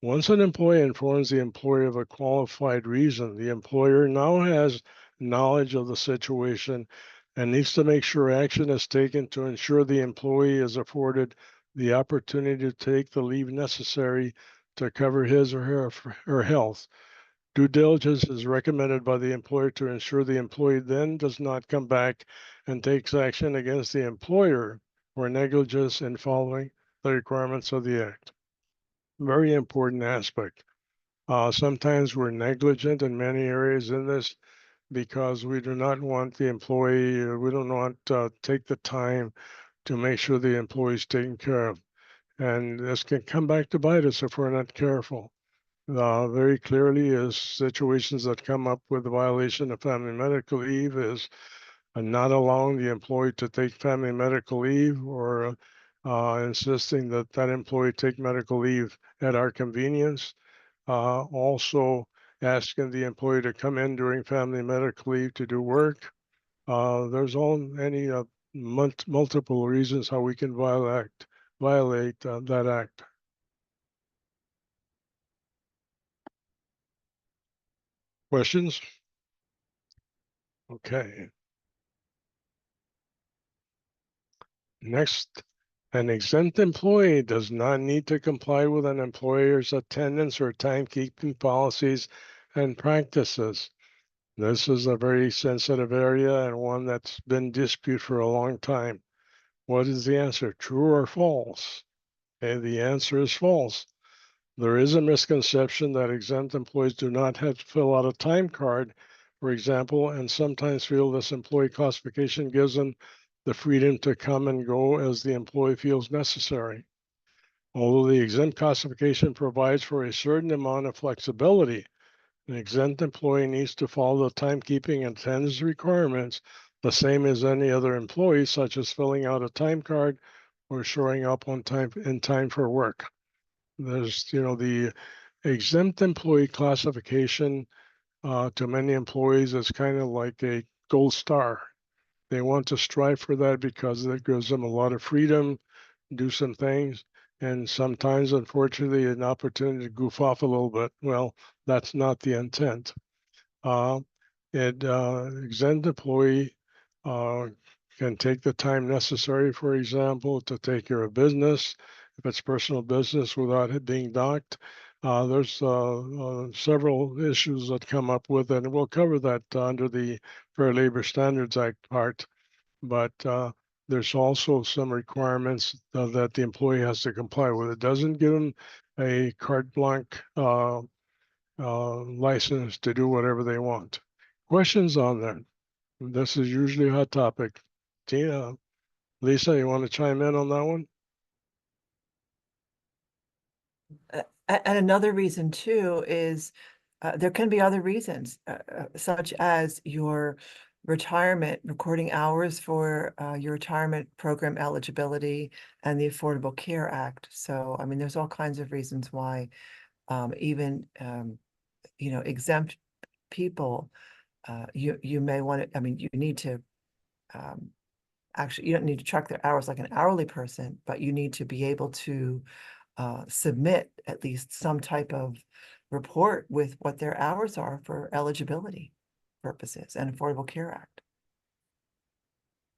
Once an employee informs the employer of a qualified reason, the employer now has knowledge of the situation and needs to make sure action is taken to ensure the employee is afforded the opportunity to take the leave necessary to cover his or her health. Due diligence is recommended by the employer to ensure the employee then does not come back and takes action against the employer for negligence in following the requirements of the Act. Very important aspect. Sometimes we're negligent in many areas in this because we do not want the employee, we don't want to take the time to make sure the employee is taken care of. And this can come back to bite us if we're not careful. Very clearly is situations that come up with the violation of family medical leave is not allowing the employee to take family medical leave or insisting that that employee take medical leave at our convenience. Also asking the employee to come in during family medical leave to do work. There's multiple reasons how we can violate that act. Questions? Okay. Next, an exempt employee does not need to comply with an employer's attendance or timekeeping policies and practices. This is a very sensitive area and one that's been disputed for a long time. What is the answer? True or false? Okay, the answer is false. There is a misconception that exempt employees do not have to fill out a time card, for example, and sometimes feel this employee classification gives them the freedom to come and go as the employee feels necessary. Although the exempt classification provides for a certain amount of flexibility, an exempt employee needs to follow the timekeeping and attendance requirements the same as any other employee, such as filling out a time card or showing up on time in time for work. There's, the exempt employee classification to many employees is kind of like a gold star. They want to strive for that because it gives them a lot of freedom, do some things, and sometimes, unfortunately, an opportunity to goof off a little bit. Well, that's not the intent. Exempt employee can take the time necessary, for example, to take care of business, if it's personal business without it being docked. There's several issues that come up with it, and we'll cover that under the Fair Labor Standards Act part. But there's also some requirements that the employee has to comply with. It doesn't give them a carte blanche license to do whatever they want. Questions on that? This is usually a hot topic. Tina, Lisa, you want to chime in on that one? And another reason too is there can be other reasons, such as your retirement, recording hours for your retirement program eligibility and the Affordable Care Act. So, I mean, there's all kinds of reasons why even, exempt people, you may want to, I mean, you need to, actually, you don't need to track their hours like an hourly person, but you need to be able to submit at least some type of report with what their hours are for eligibility purposes and Affordable Care Act.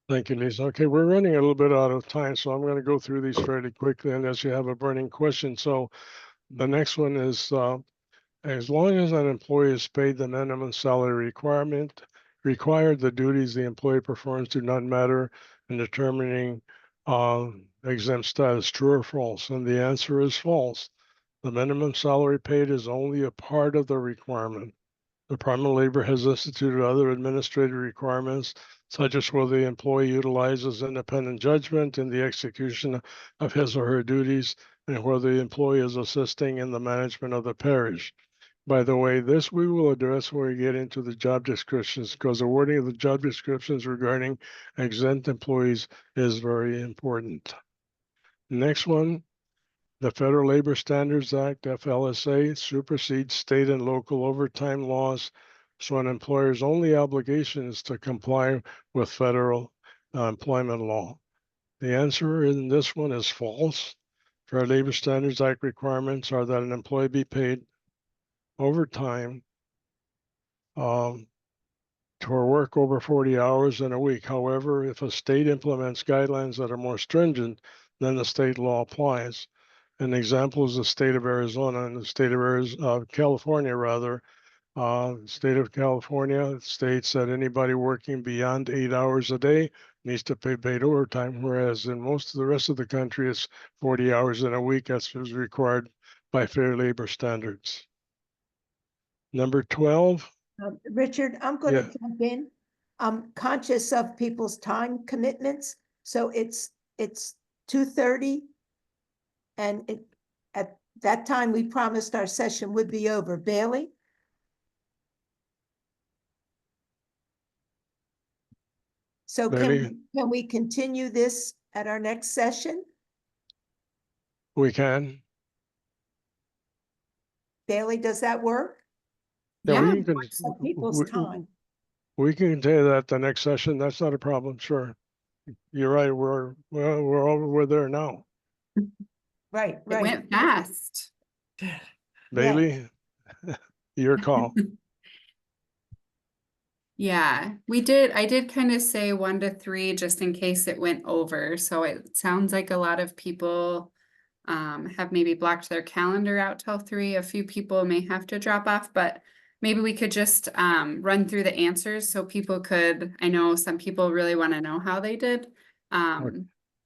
Thank you, Lisa. Okay, we're running a little bit out of time, so I'm going to go through these fairly quickly unless you have a burning question. So the next one is, as long as an employee is paid the minimum salary required, the duties the employee performs do not matter in determining exempt status, true or false? And the answer is false. The minimum salary paid is only a part of the requirement. The Department of Labor has instituted other administrative requirements, such as whether the employee utilizes independent judgment in the execution of his or her duties and whether the employee is assisting in the management of the parish. By the way, this we will address when we get into the job descriptions, because the wording of the job descriptions regarding exempt employees is very important. Next one, the Federal Labor Standards Act, FLSA, supersedes state and local overtime laws, so an employer's only obligation is to comply with federal employment law. The answer in this one is false. Fair Labor Standards Act requirements are that an employee be paid overtime for work over 40 hours in a week. However, if a state implements guidelines that are more stringent, then the state law applies. An example is the state of Arizona and the state of California, rather, State of California states that anybody working beyond 8 hours a day needs to pay paid overtime, whereas in most of the rest of the country, it's 40 hours in a week as is required by fair labor standards. Number 12, Richard, I'm going Yeah. to jump in. I'm conscious of people's time commitments, so it's 2:30. And at that time, we promised our session would be over. Bailey? So Bailey? can we continue this at our next session? We can. Bailey, does that work? Yeah, Yeah, Some people's time. we can continue that the next session. That's not a problem. Sure. You're right. We're there now. Right, it right. went fast. Bailey, your call. Yeah, I did kind of say 1 to 3 just in case it went over. So it sounds like a lot of people have maybe blocked their calendar out till 3. A few people may have to drop off, but maybe we could just run through the answers so people could, I know some people really want to know how they did.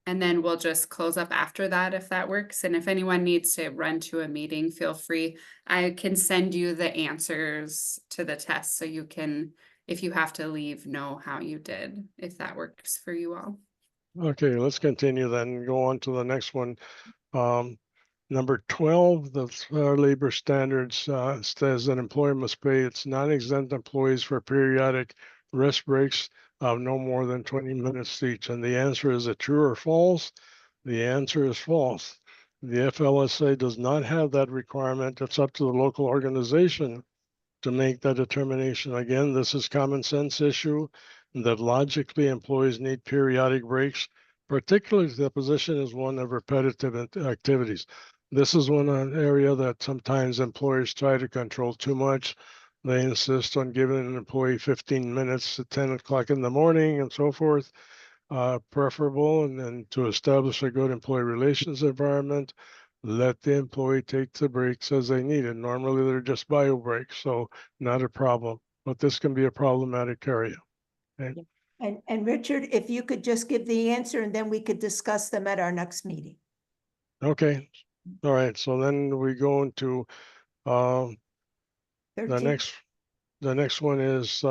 And then we'll just close up after that if that works. And if anyone needs to run to a meeting, feel free. I can send you the answers to the test so you can, if you have to leave, know how you did, if that works for you all. Okay, let's continue then. Go on to the next one. Number 12, the Fair Labor Standards says an employer must pay its non-exempt employees for periodic rest breaks of no more than 20 minutes each. And the answer is it true or false? The answer is false. The FLSA does not have that requirement. It's up to the local organization to make that determination. Again, this is common sense issue that logically employees need periodic breaks, particularly if the position is one of repetitive activities. This is one area that sometimes employers try to control too much. They insist on giving an employee 15 minutes at 10 o'clock in the morning and so forth, preferable, and then to establish a good employee relations environment, let the employee take the breaks as they need it. Normally they're just bio breaks, so not a problem, but this can be a problematic area. Okay. And Richard, if you could just give the answer and then we could discuss them at our next meeting. Okay. All right. So then we go into the 13. next one is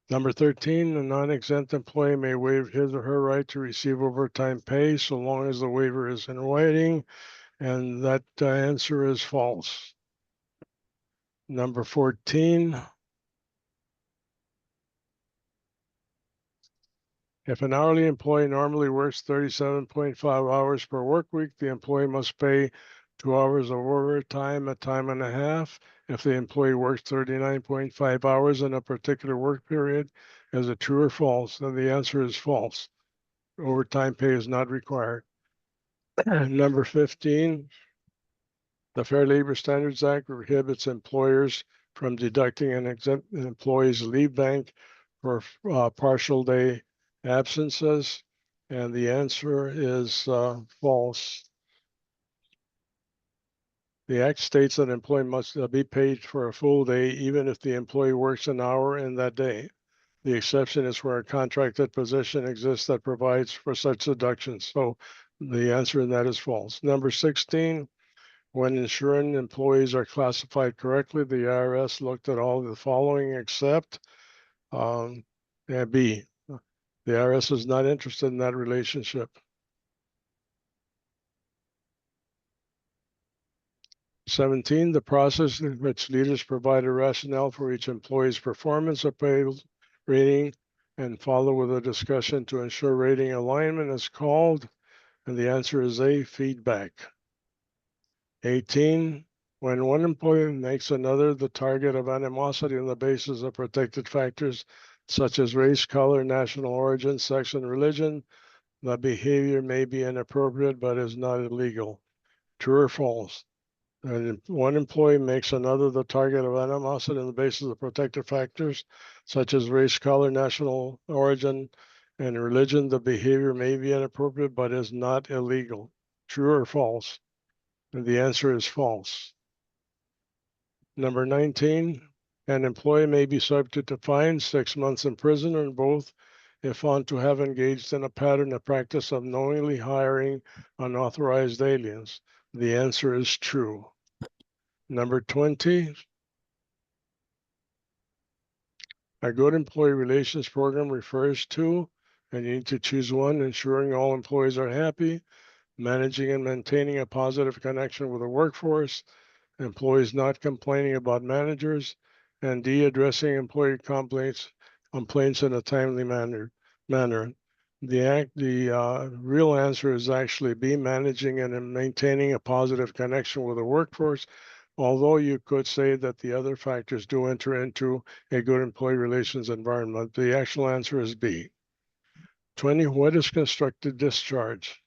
number 13. A non-exempt employee may waive his or her right to receive overtime pay so long as the waiver is in writing, and that answer is false. Number 14. If an hourly employee normally works 37.5 hours per work week, the employee must pay 2 hours of overtime at time and a half. If the employee works 39.5 hours in a particular work period, is it true or false? Then the answer is false. Overtime pay is not required. Number 15, the Fair Labor Standards Act prohibits employers from deducting an employee's leave bank for partial day absences, and the answer is false. The act states that an employee must be paid for a full day even if the employee works an hour in that day. The exception is where a contracted position exists that provides for such deductions. So the answer in that is false. Number 16, when ensuring employees are classified correctly, the IRS looked at all of the following except B. The IRS is not interested in that relationship. 17, the process in which leaders provide a rationale for each employee's performance appraisal rating and follow with a discussion to ensure rating alignment is called, and the answer is A, feedback. 18, when one employee makes another the target of animosity on the basis of protected factors such as race, color, national origin, sex, and religion, the behavior may be inappropriate but is not illegal. True or false? And one employee makes another the target of animosity on the basis of protected factors such as race, color, national origin, and religion, the behavior may be inappropriate but is not illegal. True or false? And the answer is false. Number 19, an employee may be subject to fine, 6 months in prison, or both if found to have engaged in a pattern of practice of knowingly hiring unauthorized aliens. The answer is true. Number 20, a good employee relations program refers to, and you need to choose one, ensuring all employees are happy, managing and maintaining a positive connection with the workforce, employees not complaining about managers, and D, addressing employee complaints in a timely manner. The real answer is actually B, managing and maintaining a positive connection with the workforce, although you could say that the other factors do enter into a good employee relations environment. The actual answer is B. 20, what is constructive discharge?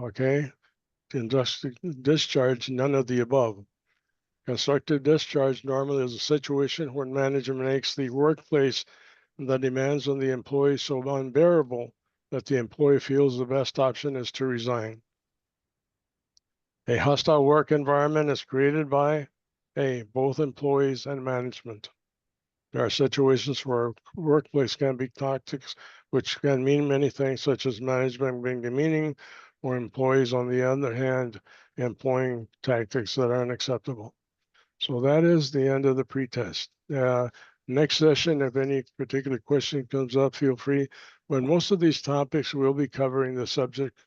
Okay, discharge, none of the above. Constructive discharge normally is a situation when management makes the workplace the demands on the employee so unbearable that the employee feels the best option is to resign. A hostile work environment is created by A, both employees and management. There are situations where a workplace can be toxic, which can mean many things, such as management being demeaning, or employees, on the other hand, employing tactics that are unacceptable. So that is the end of the pretest. Next session, if any particular question comes up, feel free. But most of these topics will be covering the subject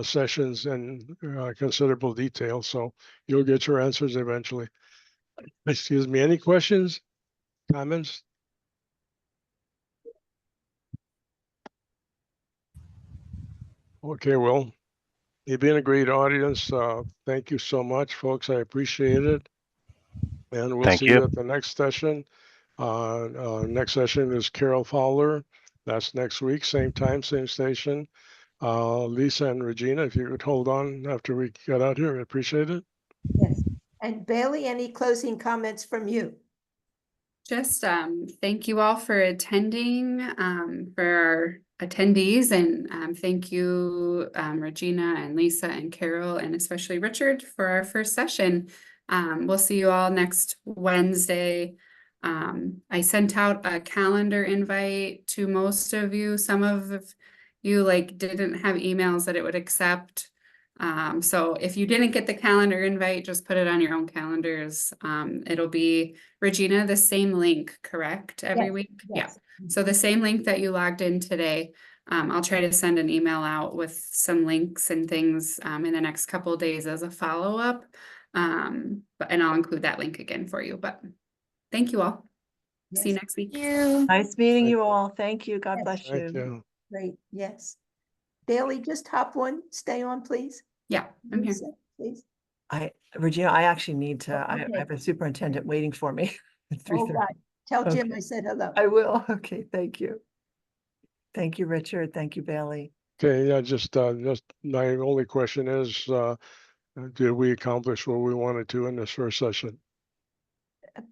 sessions in considerable detail. So you'll get your answers eventually. Excuse me, any questions, comments? Okay, well, you've been a great audience. Thank you so much, folks. I appreciate it. And we'll Thank see you. you at the next session. Next session is Carol Fowler. That's next week, same time, same station. Lisa and Regina, if you could hold on after we get out here, I appreciate it. Yes. And Bailey, any closing comments from you? Just thank you all for attending, for our attendees, and thank you, Regina and Lisa and Carol, and especially Richard for our first session. We'll see you all next Wednesday. I sent out a calendar invite to most of you. Some of you didn't have emails that it would accept. So if you didn't get the calendar invite, just put it on your own calendars. It'll be, Regina, the same link, correct, every Yes, week? yes. Yeah, so the same link that you logged in today. I'll try to send an email out with some links and things in the next couple of days as a follow-up. And I'll include that link again for you, but thank you all. See you Yes. next week. You. Nice meeting Thank you you. all. Thank you. God Yes. bless Thank you. you. Great, yes. Bailey, just hop one, stay on, please. Yeah, I'm here. Lisa, please. Regina, I actually need to, Oh, I okay. have a superintendent waiting for me at Oh, 3:30. God. Tell Jim Okay. I said hello. I will. Okay, thank you. Thank you, Richard. Thank you, Bailey. Okay, yeah, just my only question is, did we accomplish what we wanted to in this first session? I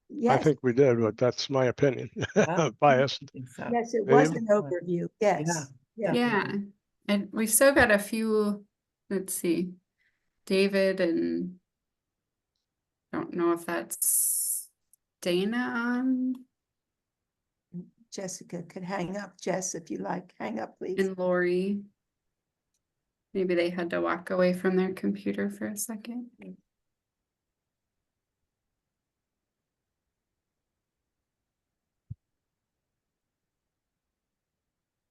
Yes, think we did, but that's my opinion. Yeah. Biased. I think so. yes, it was Dave? an overview, yes. Yeah. Yeah, and we've still got a few, let's see, David and don't know if that's Dana on, Jessica could hang up, Jess, if you like, hang up, please. and Lori. Maybe they had to walk away from their computer for a second.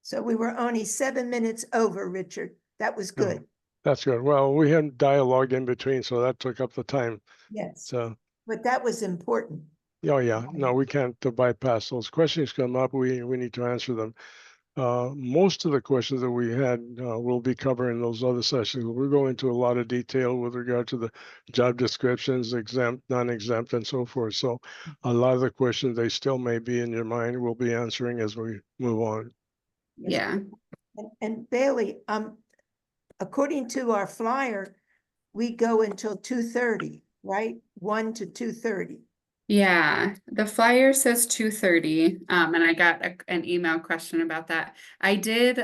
So we were only 7 minutes over, Richard. That was No. good, That's good. Well, we had dialogue in between, so that took up the time. yes. So, But that was important. oh yeah, no, we can't bypass those questions come up. We need to answer them. Most of the questions that we had will be covering those other sessions. We're going into a lot of detail with regard to the job descriptions, exempt, non-exempt, and so forth. So a lot of the questions, they still may be in your mind, we'll be answering as we move on. Yes. Yeah, And Bailey, according to our flyer, we go until 2:30, right? 1 to 2:30. yeah, the flyer says 2:30, and I got an email question about that. I did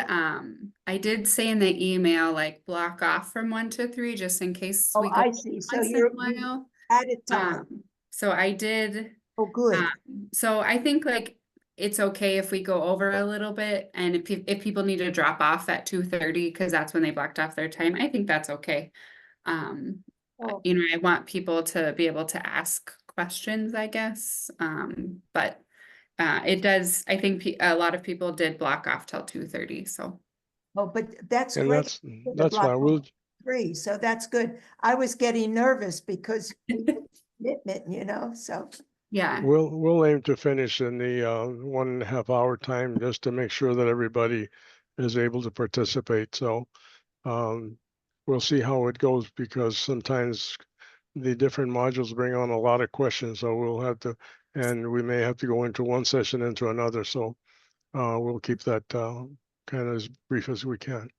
say in the email, like block off from 1 to 3, just in case Oh, we go I see. So once in a while. Added time. So I did, Oh, good. so I think like it's okay if we go over a little bit, and if people need to drop off at 2:30 because that's when they blocked off their time, I think that's okay. Oh. You know, I want people to be able to ask questions, I guess. But it does, I think a lot of people did block off till 2:30, so. Oh, but that's And great. that's fine. We'll, Free, so that's good. I was getting nervous because we made a commitment, you know, so. Yeah, we'll aim to finish in the 1.5 hour time just to make sure that everybody is able to participate. So we'll see how it goes, because sometimes the different modules bring on a lot of questions. So we'll have to, and we may have to go into one session into another. So we'll keep that kind of as brief as we can.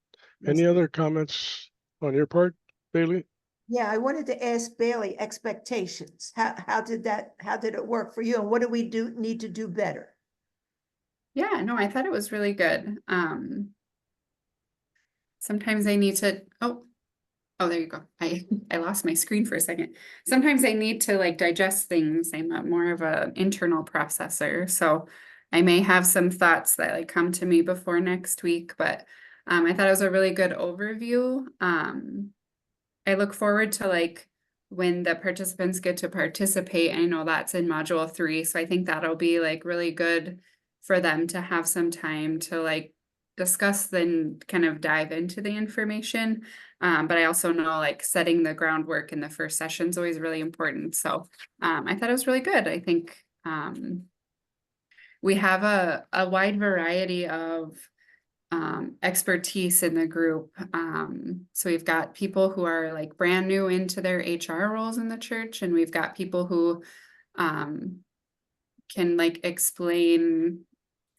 Any other comments on your part, Bailey? Yeah, I wanted to ask Bailey expectations. How did it work for you? And what do we need to do better? yeah, no, I thought it was really good. Sometimes I need to, oh, there you go. I lost my screen for a second. Sometimes I need to like digest things. I'm more of an internal processor, so I may have some thoughts that like come to me before next week, but I thought it was a really good overview. I look forward to like when the participants get to participate. I know that's in module 3, so I think that'll be like really good for them to have some time to like discuss, then kind of dive into the information. But I also know like setting the groundwork in the first session is always really important. So I thought it was really good. I think we have a wide variety of expertise in the group. So we've got people who are like brand new into their HR roles in the church, and we've got people who can like explain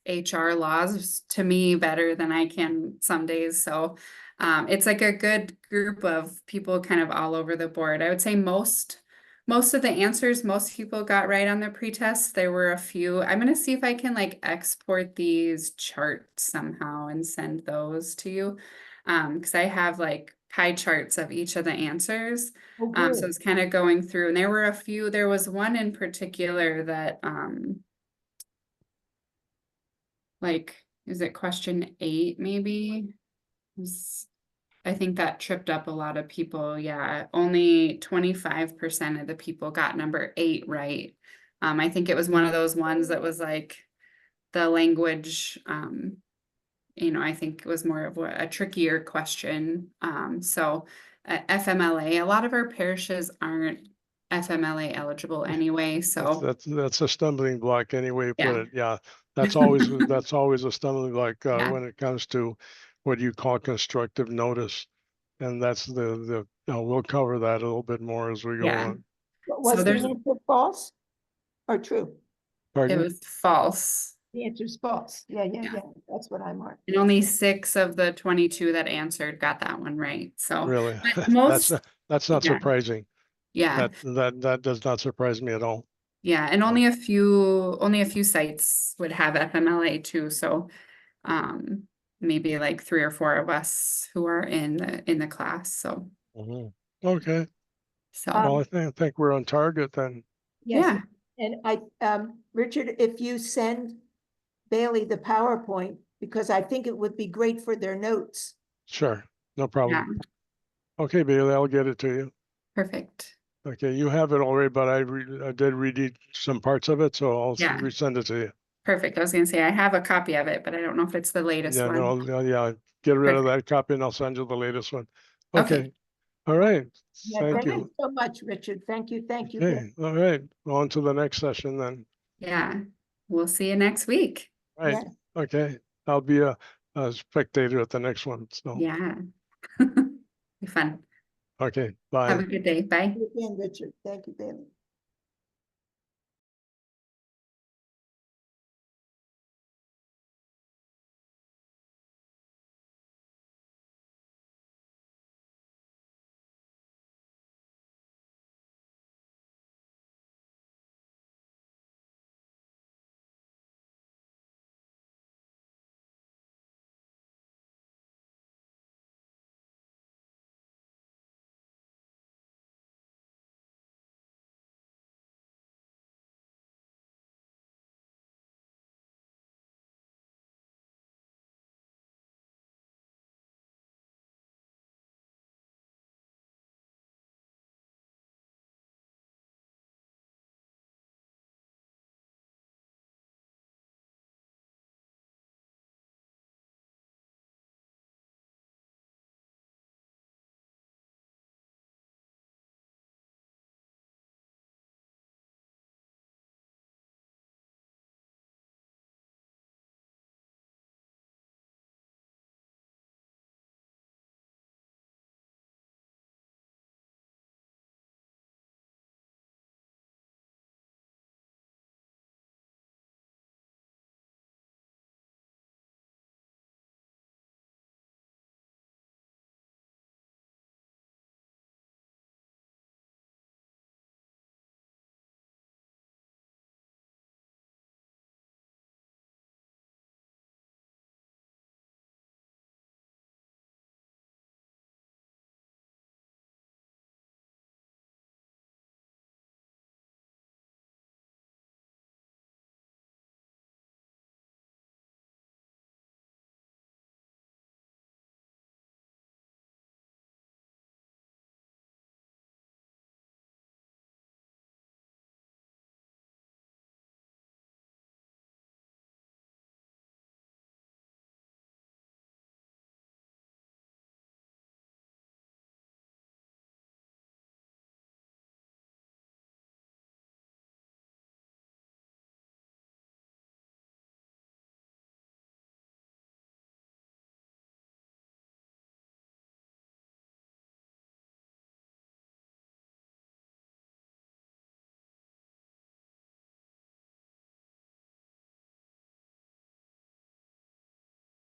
HR laws to me better than I can some days. So it's like a good group of people kind of all over the board. I would say most of the answers most people got right on the pretest. There were a few. I'm going to see if I can like export these charts somehow and send those to you. Because I have like pie charts of each of the answers. Oh, So it's kind of going through, and there were a few. There was one in particular that like, is it question 8 maybe? I think that tripped up a lot of people. Yeah, only 25% of the people got number 8 right. I think it was one of those ones that was like the language, you know, I think it was more of a trickier question. So FMLA, a lot of our parishes aren't FMLA eligible anyway. So That's a stumbling block anyway you put yeah. it. Yeah, that's always a stumbling block Yeah. when it comes to what you call constructive notice, and that's the we'll cover that a little bit more as we go Yeah. on. Was the there's answer false or true? it Pardon? was false. The answer is false. Yeah. Yeah. That's what I marked. And only 6 of the 22 that answered got that one right. So Really? but most, That's not yeah, surprising. yeah, That does not surprise me at all. yeah. And only a few sites would have FMLA too. So maybe like 3 or 4 of us who are in the class. So Mhm. Okay. Well, Um, I think we're on target then. Yes, yeah, and Richard, if you send Bailey the PowerPoint, because I think it would be great for their notes. Sure, no yeah, problem. Okay, Bailey, I'll get it to you. perfect. Okay, you have it already, but I did read some parts of it, so I'll Yeah. resend it to you. Perfect. I was gonna say I have a copy of it, but I don't know if it's the latest Yeah, one. no, yeah, get rid of Perfect. that copy and I'll send you the latest one. Okay. Okay, all right, Yeah, thank thank you. you so much, Richard. Thank you, Bailey. Okay, all right, on to the next session then. Yeah. We'll see you next week. Right, Yes. okay, I'll be a spectator at the next one, so, Yeah. Be fun. okay, Have bye. a good day. Bye. Again, Richard. Thank you, Bailey.